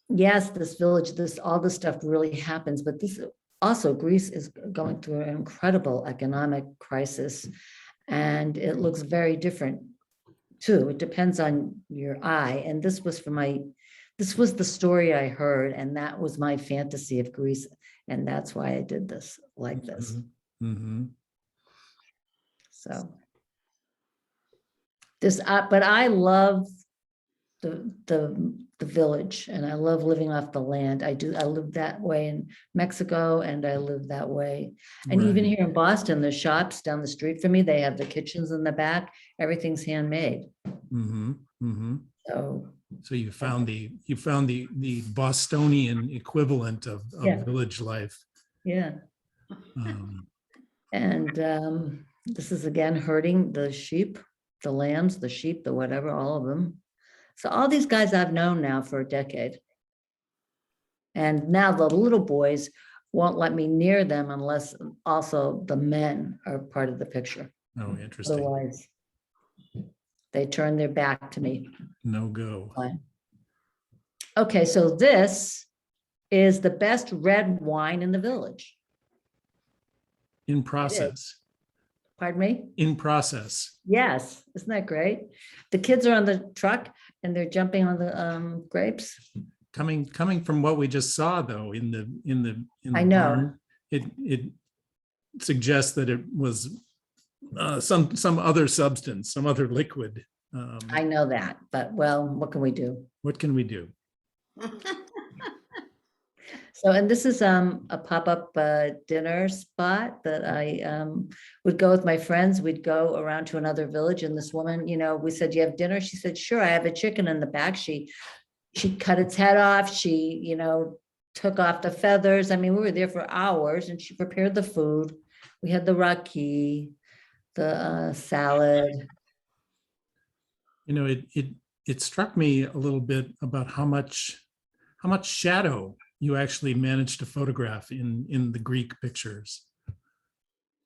[SPEAKER 2] yes, this village, all this stuff really happens, but this also, Greece is going through an incredible economic crisis, and it looks very different too. It depends on your eye. And this was the story I heard, and that was my fantasy of Greece. And that's why I did this like this.
[SPEAKER 1] Mhm.
[SPEAKER 2] So but I love the village, and I love living off the land. I live that way in Mexico, and I live that way. And even
[SPEAKER 1] Right.
[SPEAKER 2] here in Boston, the shops down the street from me, they have the kitchens in the back, everything's handmade.
[SPEAKER 1] Mhm. Mhm.
[SPEAKER 2] So
[SPEAKER 1] So you found the Bostonian equivalent of
[SPEAKER 2] Yeah.
[SPEAKER 1] village life.
[SPEAKER 2] yeah.
[SPEAKER 1] Um,
[SPEAKER 2] And this is again herding the sheep, the lambs, the sheep, the whatever, all of them. So all these guys I've known now for a decade. And now the little boys won't let me near them unless also the men are part of the picture.
[SPEAKER 1] oh, interesting.
[SPEAKER 2] Otherwise, they turn their back to me.
[SPEAKER 1] No go.
[SPEAKER 2] Okay, so this is the best red wine in the village.
[SPEAKER 1] In process.
[SPEAKER 2] Pardon me?
[SPEAKER 1] In process.
[SPEAKER 2] Yes, isn't that great? The kids are on the truck and they're jumping on the grapes.
[SPEAKER 1] Coming from what we just saw, though, in the
[SPEAKER 2] I know.
[SPEAKER 1] barn, it suggests that it was some other substance, some other liquid.
[SPEAKER 2] I know that, but well, what can we do?
[SPEAKER 1] What can we do?
[SPEAKER 2] So, and this is a pop-up dinner spot that I would go with my friends. We'd go around to another village, and this woman, we said, "You have dinner?" She said, "Sure, I have a chicken in the back." She cut its head off. She, took off the feathers. I mean, we were there for hours, and she prepared the food. We had the raki, the salad.
[SPEAKER 1] It struck me a little bit about how much shadow you actually managed to photograph in the Greek pictures.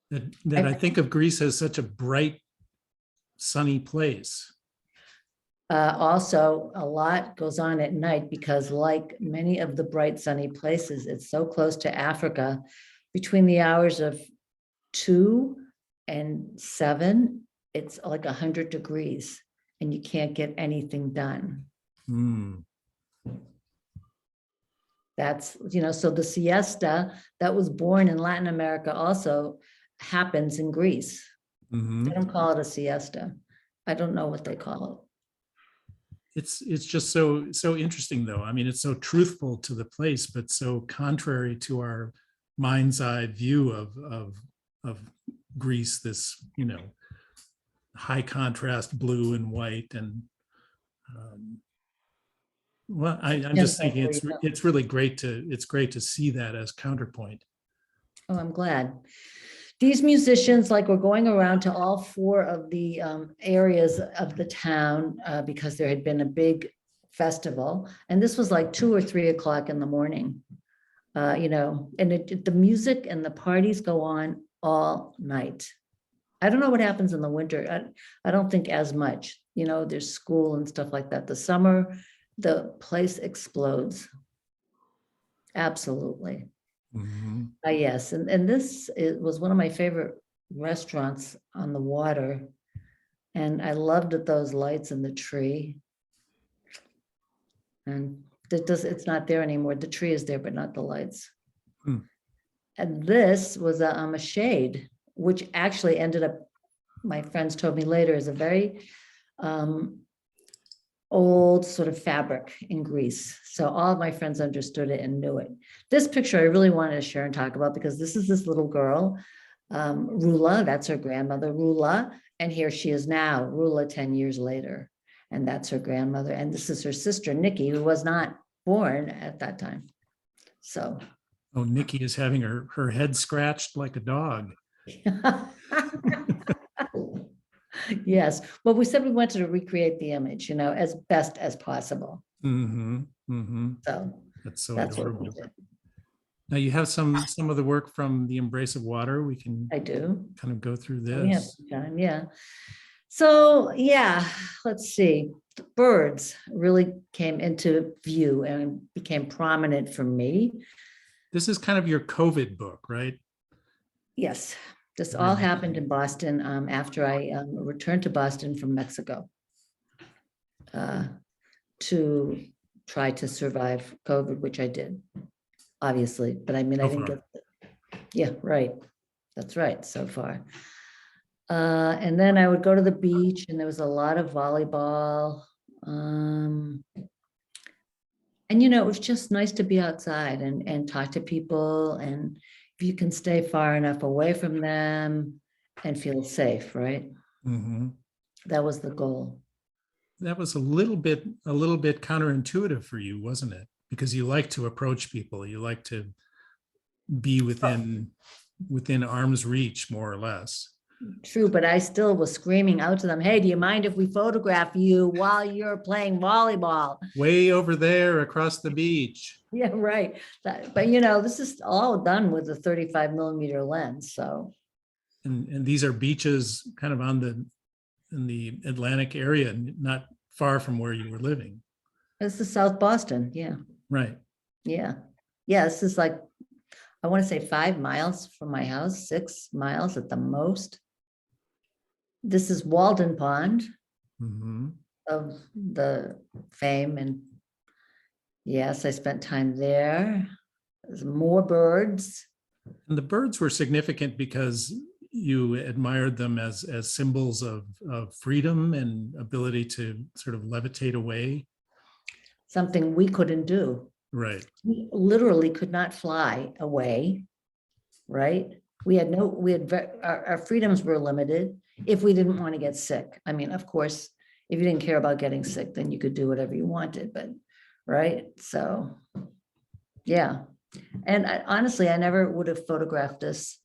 [SPEAKER 1] That I think of Greece as such a bright, sunny place.
[SPEAKER 2] Also, a lot goes on at night because, like many of the bright sunny places, it's so close to Africa. Between the hours of 2 and 7, it's like 100 degrees, and you can't get anything done.
[SPEAKER 1] Mm,
[SPEAKER 2] That's, so the siesta that was born in Latin America also happens in Greece. They
[SPEAKER 1] mhm.
[SPEAKER 2] don't call it a siesta. I don't know what they call
[SPEAKER 1] It's just so interesting though. I mean, it's so truthful to the place, but so contrary to our mind's eye view of Greece, this, high contrast blue and white. And well, I'm
[SPEAKER 2] it.
[SPEAKER 1] just thinking it's really great to see that as counterpoint.
[SPEAKER 2] Oh, I'm glad. These musicians, like, were going around to all four of the areas of the town because there had been a big festival. And this was like 2 or 3 o'clock in the morning. And the music and the parties go on all night. I don't know what happens in the winter. I don't think as much, there's school and stuff like that. The summer, the place explodes. Absolutely.
[SPEAKER 1] Mhm.
[SPEAKER 2] Yes, and this was one of my favorite restaurants on the water. And I loved it, those lights in the tree. And it's not there anymore. The tree is there, but not the lights.
[SPEAKER 1] Hmm.
[SPEAKER 2] And this was a shade, which actually ended up, my friends told me later, is a very old sort of fabric in Greece. So all of my friends understood it and knew it. This picture I really wanted to share and talk about because this is this little girl, Rula, that's her grandmother, Rula. And here she is now, Rula 10 years later. And that's her grandmother. And this is her sister, Nikki, who was not born at that time. So.
[SPEAKER 1] Oh, Nikki is having her head scratched like a dog.
[SPEAKER 2] Yes. Well, we said we wanted to recreate the image, as best as possible.
[SPEAKER 1] Mm-hmm, mm-hmm.
[SPEAKER 2] So
[SPEAKER 1] That's so
[SPEAKER 2] that's what
[SPEAKER 1] adorable.
[SPEAKER 2] we did.
[SPEAKER 1] Now you have some of the work from the Embrace of Water. We can
[SPEAKER 2] I do.
[SPEAKER 1] kind of go through
[SPEAKER 2] We have
[SPEAKER 1] this.
[SPEAKER 2] some time, yeah. So, yeah, let's see. The birds really came into view and became prominent for me.
[SPEAKER 1] This is kind of your COVID book, right?
[SPEAKER 2] Yes, this all happened in Boston after I returned to Boston from Mexico to try to survive COVID, which I did, obviously. But I mean, I didn't get, yeah, right. That's right, so far. And then I would go to the beach and there was a lot of volleyball. And it was just nice to be outside and talk to people. And if you can stay far enough away from them and feel safe, right?
[SPEAKER 1] Mm-hmm.
[SPEAKER 2] That was the goal.
[SPEAKER 1] That was a little bit counterintuitive for you, wasn't it? Because you like to approach people, you like to be within arm's reach, more or less.
[SPEAKER 2] True, but I still was screaming out to them, hey, do you mind if we photograph you while you're playing volleyball?
[SPEAKER 1] Way over there across the beach.
[SPEAKER 2] Yeah, right. But this is all done with a 35 millimeter lens. So.
[SPEAKER 1] And these are beaches kind of in the Atlantic area, not far from where you were living.
[SPEAKER 2] This is South Boston. Yeah.
[SPEAKER 1] Right.
[SPEAKER 2] Yeah. Yeah. This is like, I want to say 5 miles from my house, 6 miles at the most. This is Walden Pond
[SPEAKER 1] Mm-hmm.
[SPEAKER 2] of the fame. And yes, I spent time there. There's more birds.
[SPEAKER 1] And the birds were significant because you admired them as symbols of freedom and ability to sort of levitate away.
[SPEAKER 2] Something we couldn't do.
[SPEAKER 1] Right.
[SPEAKER 2] We literally could not fly away. Right. Our freedoms were limited if we didn't want to get sick. I mean, of course, if you didn't care about getting sick, then you could do whatever you wanted, but right. So, yeah. And honestly, I never would have photographed this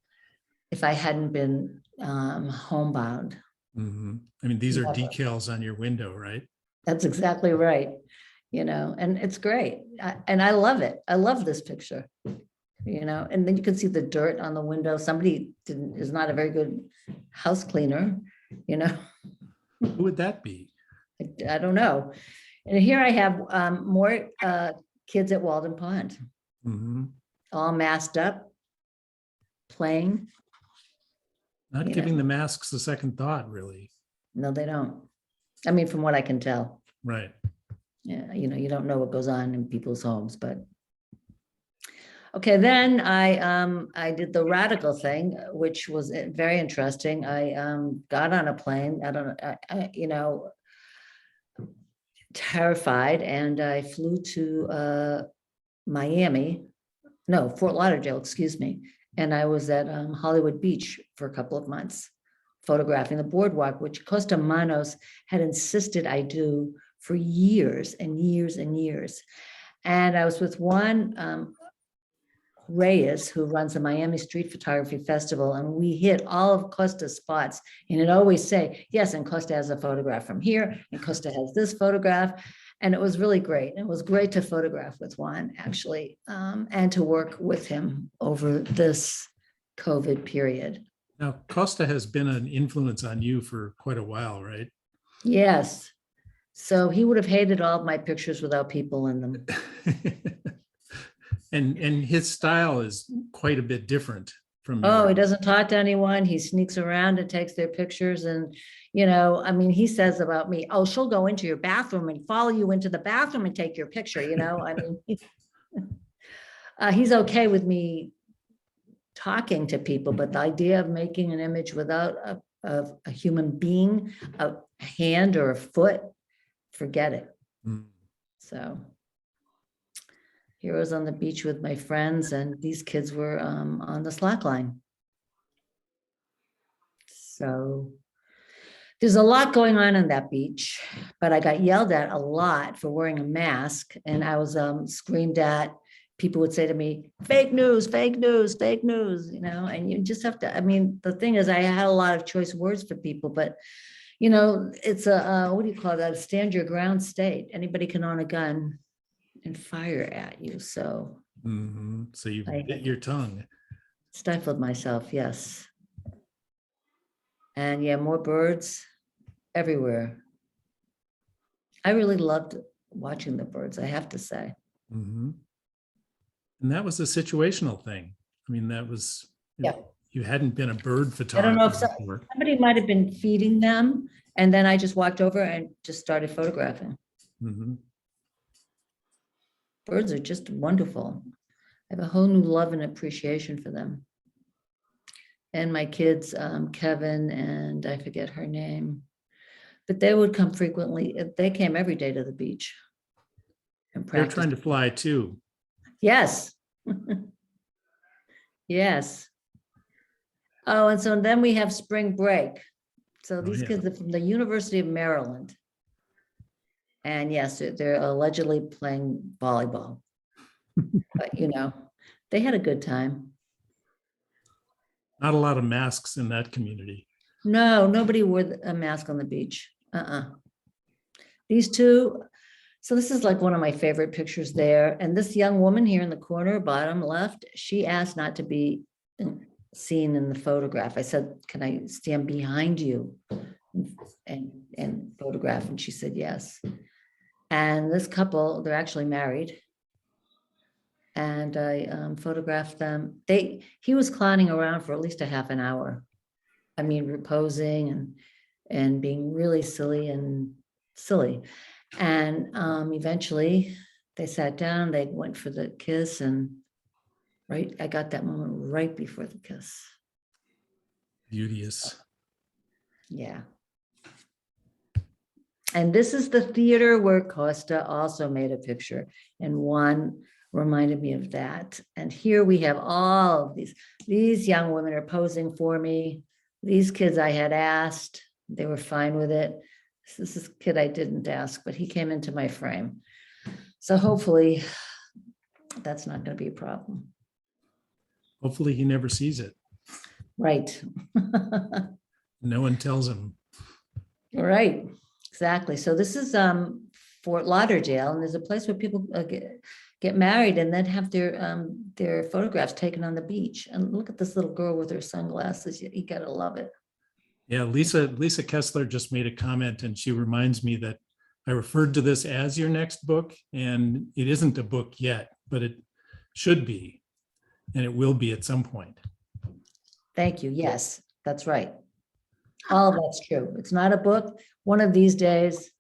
[SPEAKER 2] if I hadn't been homebound.
[SPEAKER 1] Mm-hmm. I mean, these are decals on your window, right?
[SPEAKER 2] That's exactly right. And it's great. And I love it. I love this picture. And then you can see the dirt on the window. Somebody is not a very good house cleaner,
[SPEAKER 1] Who would that be?
[SPEAKER 2] I don't know. And here I have more kids at Walden Pond,
[SPEAKER 1] Mm-hmm.
[SPEAKER 2] all masked up, playing.
[SPEAKER 1] Not giving the masks a second thought, really.
[SPEAKER 2] No, they don't. I mean, from what I can tell.
[SPEAKER 1] Right.
[SPEAKER 2] Yeah, you don't know what goes on in people's homes, but. Okay, then I did the radical thing, which was very interesting. I got on a plane. I don't know, terrified, and I flew to Miami, no, Fort Lauderdale, excuse me. And I was at Hollywood Beach for a couple of months, photographing the boardwalk, which Costa Manos had insisted I do for years and years and years. And I was with Juan Reyes, who runs the Miami Street Photography Festival, and we hit all of Costa's spots. And it always say, yes, and Costa has a photograph from here, and Costa has this photograph. And it was really great. It was great to photograph with Juan, actually, and to work with him over this COVID period.
[SPEAKER 1] Now, Costa has been an influence on you for quite a while, right?
[SPEAKER 2] Yes. So he would have hated all of my pictures without people in them.
[SPEAKER 1] And his style is quite a bit different from
[SPEAKER 2] Oh, he
[SPEAKER 1] yours.
[SPEAKER 2] doesn't talk to anyone. He sneaks around and takes their pictures. And, I mean, he says about me, oh, she'll go into your bathroom and follow you into the bathroom and take your picture, I mean, he's okay with me talking to people, but the idea of making an image without a human being, a hand or a foot, forget it.
[SPEAKER 1] Mm.
[SPEAKER 2] So here I was on the beach with my friends, and these kids were on the slack line. So there's a lot going on that beach, but I got yelled at a lot for wearing a mask, and I was screamed at. People would say to me, fake news, fake news, fake news, and you just have to, I mean, the thing is, I had a lot of choice words for people, but it's a, what do you call that? A stand your ground state. Anybody can own a gun and fire at you. So
[SPEAKER 1] Mhm. So you
[SPEAKER 2] I-
[SPEAKER 1] bit your tongue.
[SPEAKER 2] stifled myself, yes. And yeah, more birds everywhere. I really loved watching the birds, I have to say.
[SPEAKER 1] Mhm. And that was a situational thing. I mean, that was,
[SPEAKER 2] Yeah.
[SPEAKER 1] you hadn't been a bird
[SPEAKER 2] I don't know if
[SPEAKER 1] photographer before.
[SPEAKER 2] somebody might have been feeding them, and then I just walked over and just started photographing.
[SPEAKER 1] Mhm.
[SPEAKER 2] Birds are just wonderful. I have a whole new love and appreciation for them. And my kids, Kevin and I forget her name, but they would come frequently. They came every day to the beach and
[SPEAKER 1] They're
[SPEAKER 2] practice.
[SPEAKER 1] trying to fly too.
[SPEAKER 2] Yes. Yes. Oh, and so then we have spring break. So
[SPEAKER 1] Oh,
[SPEAKER 2] these
[SPEAKER 1] yeah.
[SPEAKER 2] kids are from the University of Maryland. And yes, they're allegedly playing volleyball. But they had a good time.
[SPEAKER 1] Not a lot of masks in that community.
[SPEAKER 2] No, nobody wore a mask on the beach. These two, so this is like one of my favorite pictures there. And this young woman here in the corner, bottom left, she asked not to be seen in the photograph. I said, can I stand behind you and photograph? And she said, yes. And this couple, they're actually married. And I photographed them. He was clowning around for at least a half an hour. I mean, reposing and being really silly. And eventually they sat down, they went for the kiss, and I got that moment right before the kiss.
[SPEAKER 1] Beauteous.
[SPEAKER 2] Yeah. And this is the theater where Costa also made a picture, and one reminded me of that. And here we have all of these young women are posing for me. These kids I had asked, they were fine with it. This is a kid I didn't ask, but he came into my frame. So hopefully that's not going to be a problem.
[SPEAKER 1] Hopefully he never sees it.
[SPEAKER 2] Right.
[SPEAKER 1] No one tells him.
[SPEAKER 2] Right, exactly. So this is Fort Lauderdale, and there's a place where people get married and then have their photographs taken on the beach. And look at this little girl with her sunglasses. You gotta love it.
[SPEAKER 1] Yeah, Lisa Kessler just made a comment, and she reminds me that I referred to this as your next book, and it isn't a book yet, but it should be, and it will be at some point.
[SPEAKER 2] Thank you. Yes, that's right. All of that's true. It's not a book. One of these days,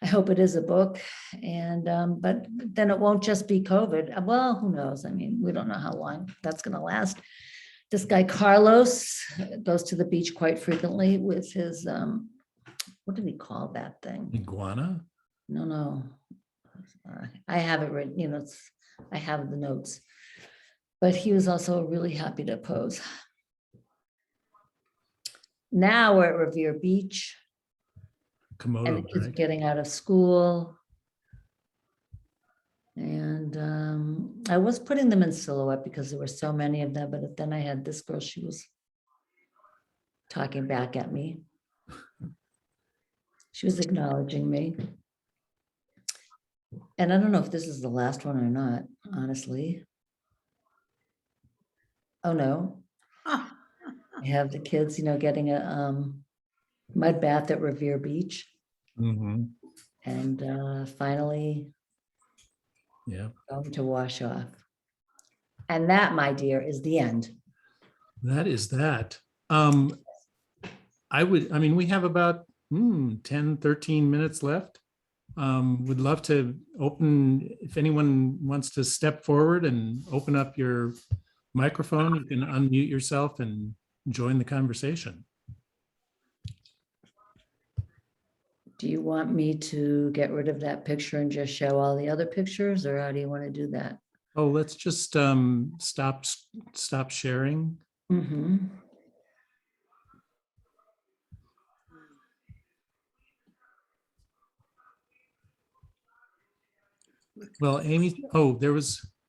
[SPEAKER 2] I hope it is a book. And, but then it won't just be COVID. Well, who knows? I mean, we don't know how long that's going to last. This guy, Carlos, goes to the beach quite frequently with his, what did he call that thing?
[SPEAKER 1] Iguana?
[SPEAKER 2] No. I have it written, I have the notes. But he was also really happy to pose. Now we're at Revere Beach. And
[SPEAKER 1] Komodo,
[SPEAKER 2] the kids are
[SPEAKER 1] right?
[SPEAKER 2] getting out of school. And I was putting them in silhouette because there were so many of them, but then I had this girl, she was talking back at me. She was acknowledging me. And I don't know if this is the last one or not, honestly. Oh, no. I have the kids, getting a mud bath at Revere Beach.
[SPEAKER 1] Mhm.
[SPEAKER 2] And finally
[SPEAKER 1] Yeah,
[SPEAKER 2] going to wash off. And that, my dear, is the end.
[SPEAKER 1] that is that. We have about 10, 13 minutes left. Would love to open, if anyone wants to step forward and open up your microphone, you can unmute yourself and join the conversation.
[SPEAKER 2] Do you want me to get rid of that picture and just show all the other pictures, or how do you want to do that?
[SPEAKER 1] Oh, let's just stop sharing.
[SPEAKER 2] Mm-hmm.
[SPEAKER 1] Well, Amy,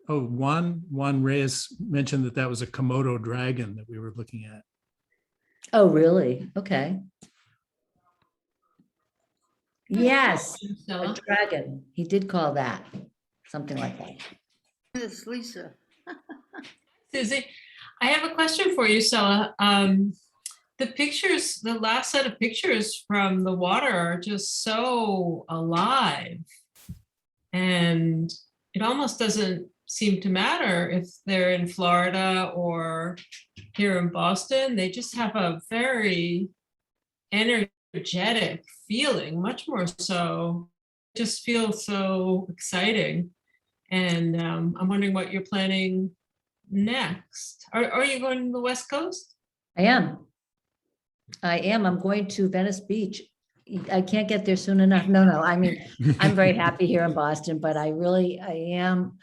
[SPEAKER 1] Juan Reyes mentioned that was a Komodo dragon that we were looking at.
[SPEAKER 2] Oh, really? Okay. Yes, a
[SPEAKER 4] Stella.
[SPEAKER 2] dragon. He did call that, something like that.
[SPEAKER 4] It's Lisa.
[SPEAKER 5] Susie, I have a question for you, Stella. The pictures, the last set of pictures from the water are just so alive. And it almost doesn't seem to matter if they're in Florida or here in Boston. They just have a very energetic feeling, much more so. Just feels so exciting. And I'm wondering what you're planning next. Are you going to the West Coast?
[SPEAKER 2] I am. I'm going to Venice Beach. I can't get there soon enough. No. I mean, I'm very happy here in Boston, but I am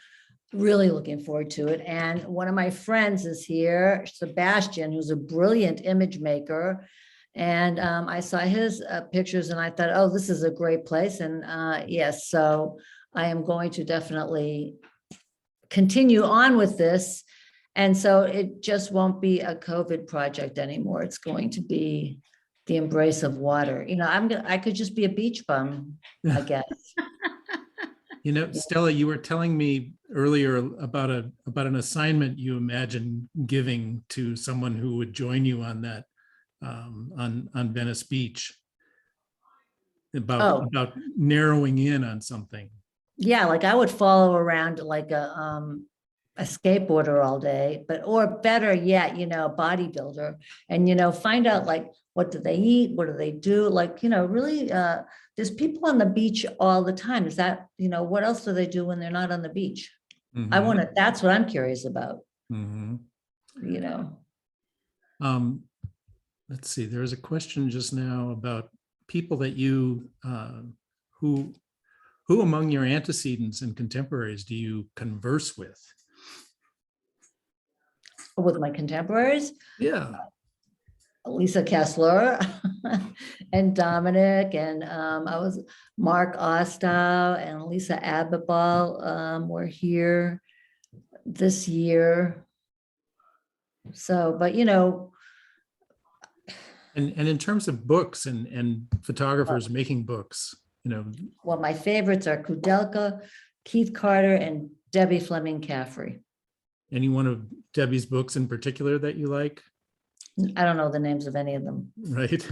[SPEAKER 2] really looking forward to it. And one of my friends is here, Sebastian, who's a brilliant image maker. And I saw his pictures and I thought, oh, this is a great place. And yes, so I am going to definitely continue on with this. And so it just won't be a COVID project anymore. It's going to be the embrace of water. I could just be a beach bum, I guess.
[SPEAKER 1] Stella, you were telling me earlier about an assignment you imagine giving to someone who would join you on that on Venice Beach about narrowing in on something.
[SPEAKER 2] Yeah, like I would follow around like a skateboarder all day, or better yet, bodybuilder, and find out like what do they eat, what do they do, like really there's people on the beach all the time. Is that what else do they do when they're not on the beach?
[SPEAKER 1] Mhm.
[SPEAKER 2] That's what I'm curious about.
[SPEAKER 1] Mhm. Let's see, there was a question just now about people that you who among your antecedents and contemporaries do you converse with?
[SPEAKER 2] With my contemporaries,
[SPEAKER 1] Yeah.
[SPEAKER 2] Lisa Kessler and Dominic, and I was Mark Ostow and Lisa Abibal were here this year. So, but
[SPEAKER 1] And in terms of books and photographers making books,
[SPEAKER 2] well, my favorites are Kudelka, Keith Carter, and Debbie Fleming Caffrey.
[SPEAKER 1] any one of Debbie's books in particular that you like?
[SPEAKER 2] I don't know the names of any of them.
[SPEAKER 1] Right.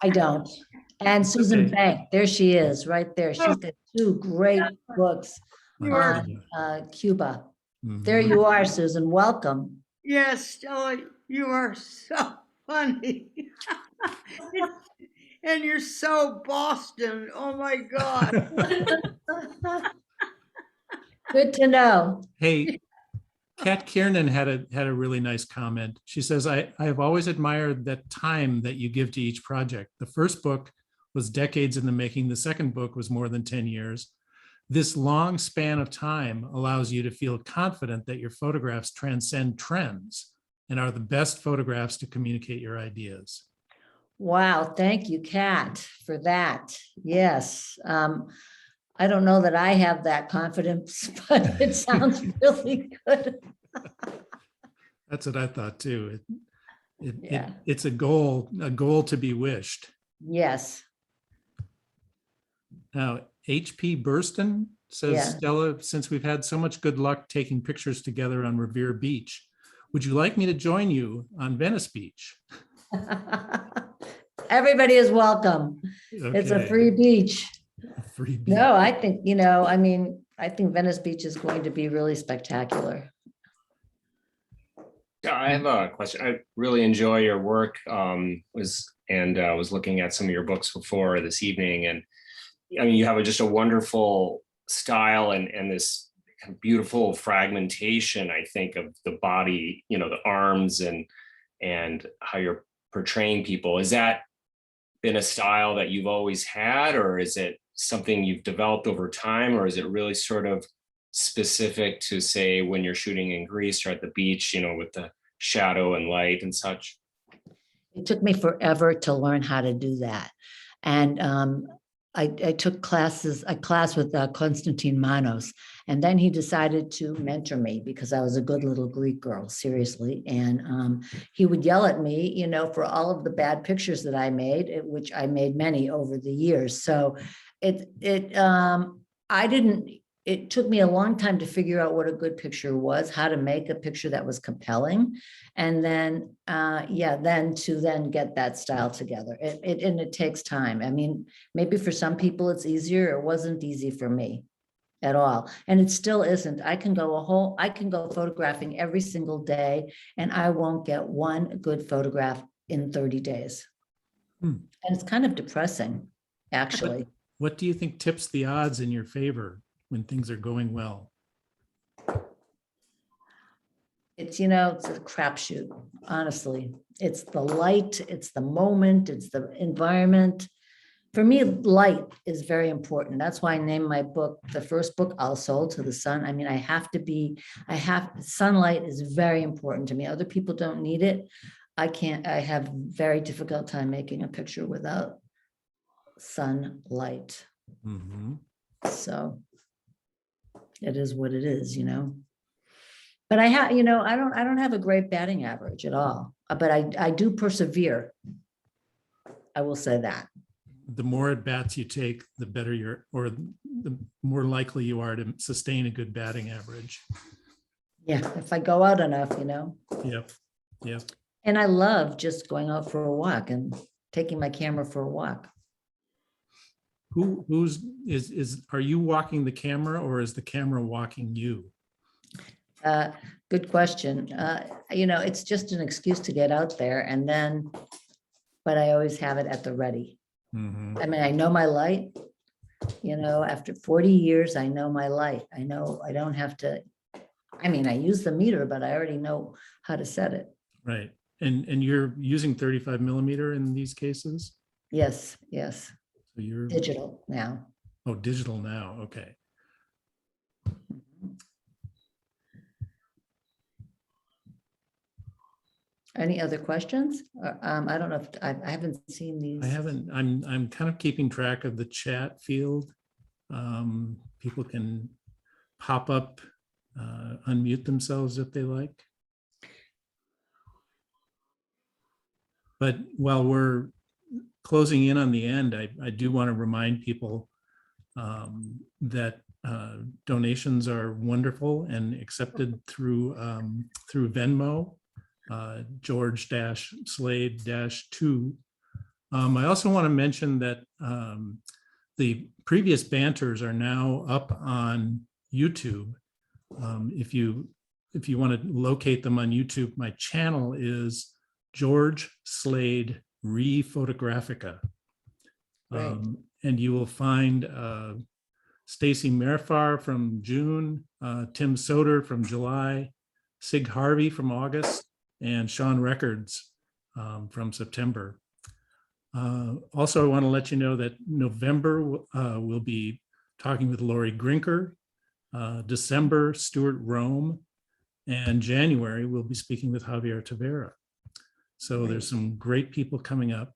[SPEAKER 2] I don't. And Susan
[SPEAKER 1] Okay.
[SPEAKER 2] Bank, there she is, right there. She's got two great books on Cuba.
[SPEAKER 1] Mhm.
[SPEAKER 2] There you are, Susan. Welcome.
[SPEAKER 4] Yes, Stella, you are so funny. And you're so Boston. Oh my God.
[SPEAKER 2] Good to know.
[SPEAKER 1] Hey, Kat Kiernan had a really nice comment. She says, I have always admired that time that you give to each project. The first book was decades in the making. The second book was more than 10 years. This long span of time allows you to feel confident that your photographs transcend trends and are the best photographs to communicate your ideas.
[SPEAKER 2] Wow, thank you, Kat, for that. Yes. I don't know that I have that confidence, but it sounds really good.
[SPEAKER 1] That's what I thought too.
[SPEAKER 2] Yeah.
[SPEAKER 1] It's a goal to be wished.
[SPEAKER 2] Yes.
[SPEAKER 1] Now, HP Burston says,
[SPEAKER 2] Yeah.
[SPEAKER 1] Stella, since we've had so much good luck taking pictures together on Revere Beach, would you like me to join you on Venice Beach?
[SPEAKER 2] Everybody is welcome. It's a
[SPEAKER 1] Okay,
[SPEAKER 2] free beach.
[SPEAKER 1] a free beach.
[SPEAKER 2] No, I think, I mean, I think Venice Beach is going to be really spectacular.
[SPEAKER 6] Yeah, I have a question. I really enjoy your work. Was looking at some of your books before this evening, and I mean, you have just a wonderful style and this kind of beautiful fragmentation, I think, of the body, the arms and how you're portraying people. Is that been a style that you've always had, or is it something you've developed over time, or is it really sort of specific to, say, when you're shooting in Greece or at the beach, with the shadow and light and such?
[SPEAKER 2] It took me forever to learn how to do that. And I took a class with Konstantin Manos, and then he decided to mentor me because I was a good little Greek girl, seriously. And he would yell at me, for all of the bad pictures that I made, which I made many over the years. So it took me a long time to figure out what a good picture was, how to make a picture that was compelling. And then, then get that style together. It takes time. I mean, maybe for some people it's easier. It wasn't easy for me at all. And it still isn't. I can go photographing every single day and I won't get one good photograph in 30 days. And it's kind of depressing, actually.
[SPEAKER 1] What do you think tips the odds in your favor when things are going well?
[SPEAKER 2] It's a crapshoot, honestly. It's the light, it's the moment, it's the environment. For me, light is very important. That's why I named my book, the first book, I'll Sold to the Sun. I mean, sunlight is very important to me. Other people don't need it. I have very difficult time making a picture without sunlight.
[SPEAKER 1] Mm-hmm.
[SPEAKER 2] So it is what it is, But I don't have a great batting average at all, but I do persevere. I will say that.
[SPEAKER 1] The more at bats you take, the better the more likely you are to sustain a good batting average.
[SPEAKER 2] Yeah, if I go out enough,
[SPEAKER 1] Yep. Yep.
[SPEAKER 2] And I love just going out for a walk and taking my camera for a walk.
[SPEAKER 1] Are you walking the camera or is the camera walking you?
[SPEAKER 2] Good question. It's just an excuse to get out there but I always have it at the ready.
[SPEAKER 1] Mm-hmm.
[SPEAKER 2] I mean, I know my light, after 40 years, I know my light. I know I don't have to, I use the meter, but I already know how to set it.
[SPEAKER 1] Right. And you're using 35 millimeter in these cases?
[SPEAKER 2] Yes.
[SPEAKER 1] So you're
[SPEAKER 2] digital now.
[SPEAKER 1] Oh, digital now. Okay.
[SPEAKER 2] Any other questions? I don't know if I haven't seen these.
[SPEAKER 1] I haven't. I'm kind of keeping track of the chat field. People can pop up, unmute themselves if they like. But while we're closing in on the end, I do want to remind people that donations are wonderful and accepted through Venmo. George-Slade-2. I also want to mention that the previous banters are now up on YouTube. If you want to locate them on YouTube, my channel is George Slade Re Photographica.
[SPEAKER 2] Great.
[SPEAKER 1] And you will find Stacy Merfar from June, Tim Soder from July, Sig Harvey from August, and Sean Records from September. Also, I want to let you know that November we'll be talking with Lori Grinker, December, Stuart Rome, and January we'll be speaking with Javier Tavera. So there's some great people coming up.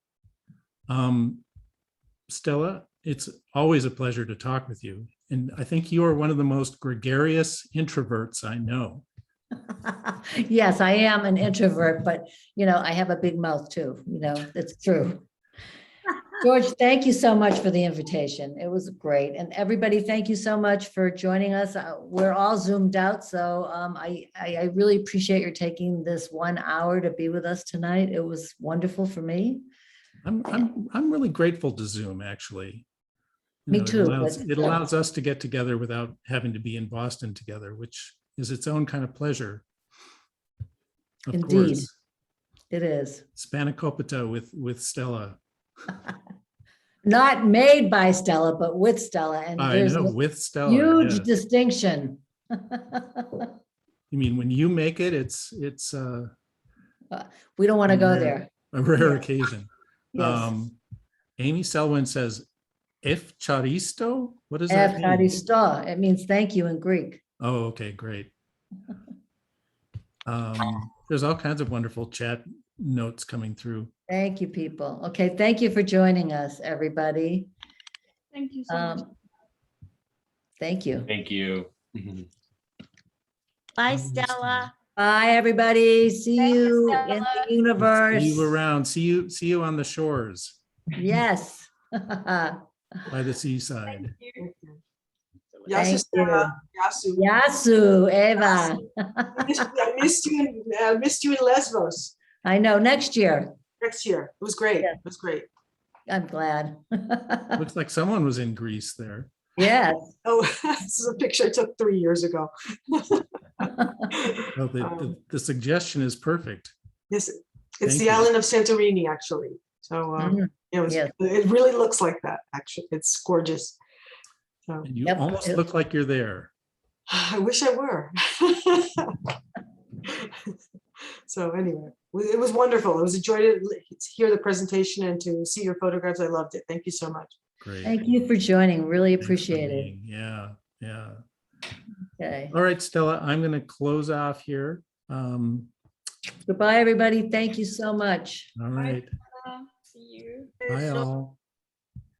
[SPEAKER 1] Stella, it's always a pleasure to talk with you. And I think you are one of the most gregarious introverts I know.
[SPEAKER 2] Yes, I am an introvert, but I have a big mouth too. It's true. George, thank you so much for the invitation. It was great. And everybody, thank you so much for joining us. We're all zoomed out, so I really appreciate your taking this 1 hour to be with us tonight. It was wonderful for me.
[SPEAKER 1] I'm really grateful to Zoom, actually.
[SPEAKER 2] Me too,
[SPEAKER 1] It allows us to get together without having to be in Boston together, which is its own kind of pleasure. Of
[SPEAKER 2] Indeed.
[SPEAKER 1] course.
[SPEAKER 2] It is.
[SPEAKER 1] Spanakopita with Stella.
[SPEAKER 2] Not made by Stella, but with Stella. And
[SPEAKER 1] I
[SPEAKER 2] there's
[SPEAKER 1] know,
[SPEAKER 2] a
[SPEAKER 1] with Stella.
[SPEAKER 2] huge
[SPEAKER 1] yes.
[SPEAKER 2] distinction.
[SPEAKER 1] You mean when you make it, it's
[SPEAKER 2] We don't want to go
[SPEAKER 1] rare-
[SPEAKER 2] there.
[SPEAKER 1] a rare
[SPEAKER 2] Yeah.
[SPEAKER 1] occasion.
[SPEAKER 2] Yes.
[SPEAKER 1] Amy Selwyn says, "If charisto," what does that mean?
[SPEAKER 2] Evcharisto. It means thank you in Greek.
[SPEAKER 1] Oh, okay, great. There's all kinds of wonderful chat notes coming through.
[SPEAKER 2] Thank you, people. Okay, thank you for joining us, everybody.
[SPEAKER 4] Thank you so much.
[SPEAKER 2] Thank you.
[SPEAKER 6] Thank you.
[SPEAKER 4] Bye, Stella.
[SPEAKER 2] Bye, everybody. See
[SPEAKER 4] Thank you,
[SPEAKER 2] you in
[SPEAKER 4] Stella.
[SPEAKER 2] the universe.
[SPEAKER 1] See you around. See you on the shores
[SPEAKER 2] Yes.
[SPEAKER 1] by the seaside.
[SPEAKER 2] Thank
[SPEAKER 7] Yasu, Stella. Yasu.
[SPEAKER 2] Yasu, Eva.
[SPEAKER 7] I missed you in Lesbos
[SPEAKER 2] I know, next year.
[SPEAKER 7] next year. It was great.
[SPEAKER 2] Yeah.
[SPEAKER 7] It was great.
[SPEAKER 2] I'm glad.
[SPEAKER 1] Looks like someone was in Greece there.
[SPEAKER 2] Yes.
[SPEAKER 7] Oh, this is a picture I took 3 years ago.
[SPEAKER 1] Well, the suggestion is perfect.
[SPEAKER 7] Yes, it's
[SPEAKER 1] Thank
[SPEAKER 7] the
[SPEAKER 1] you.
[SPEAKER 7] island of Santorini, actually. So
[SPEAKER 2] Mhm. Yes.
[SPEAKER 7] it really looks like that, actually. It's gorgeous. So
[SPEAKER 1] And you
[SPEAKER 2] Yep.
[SPEAKER 1] almost look like you're there.
[SPEAKER 7] I wish I were. So anyway, it was wonderful. It was enjoyed to hear the presentation and to see your photographs. I loved it. Thank you so much.
[SPEAKER 1] Great.
[SPEAKER 2] Thank you for joining. Really
[SPEAKER 1] Thanks for
[SPEAKER 2] appreciate it.
[SPEAKER 1] being- Yeah, yeah.
[SPEAKER 2] Okay.
[SPEAKER 1] All right, Stella, I'm going to close off here.
[SPEAKER 2] Goodbye, everybody. Thank you so much.
[SPEAKER 1] All right.
[SPEAKER 5] See you.
[SPEAKER 1] Bye all.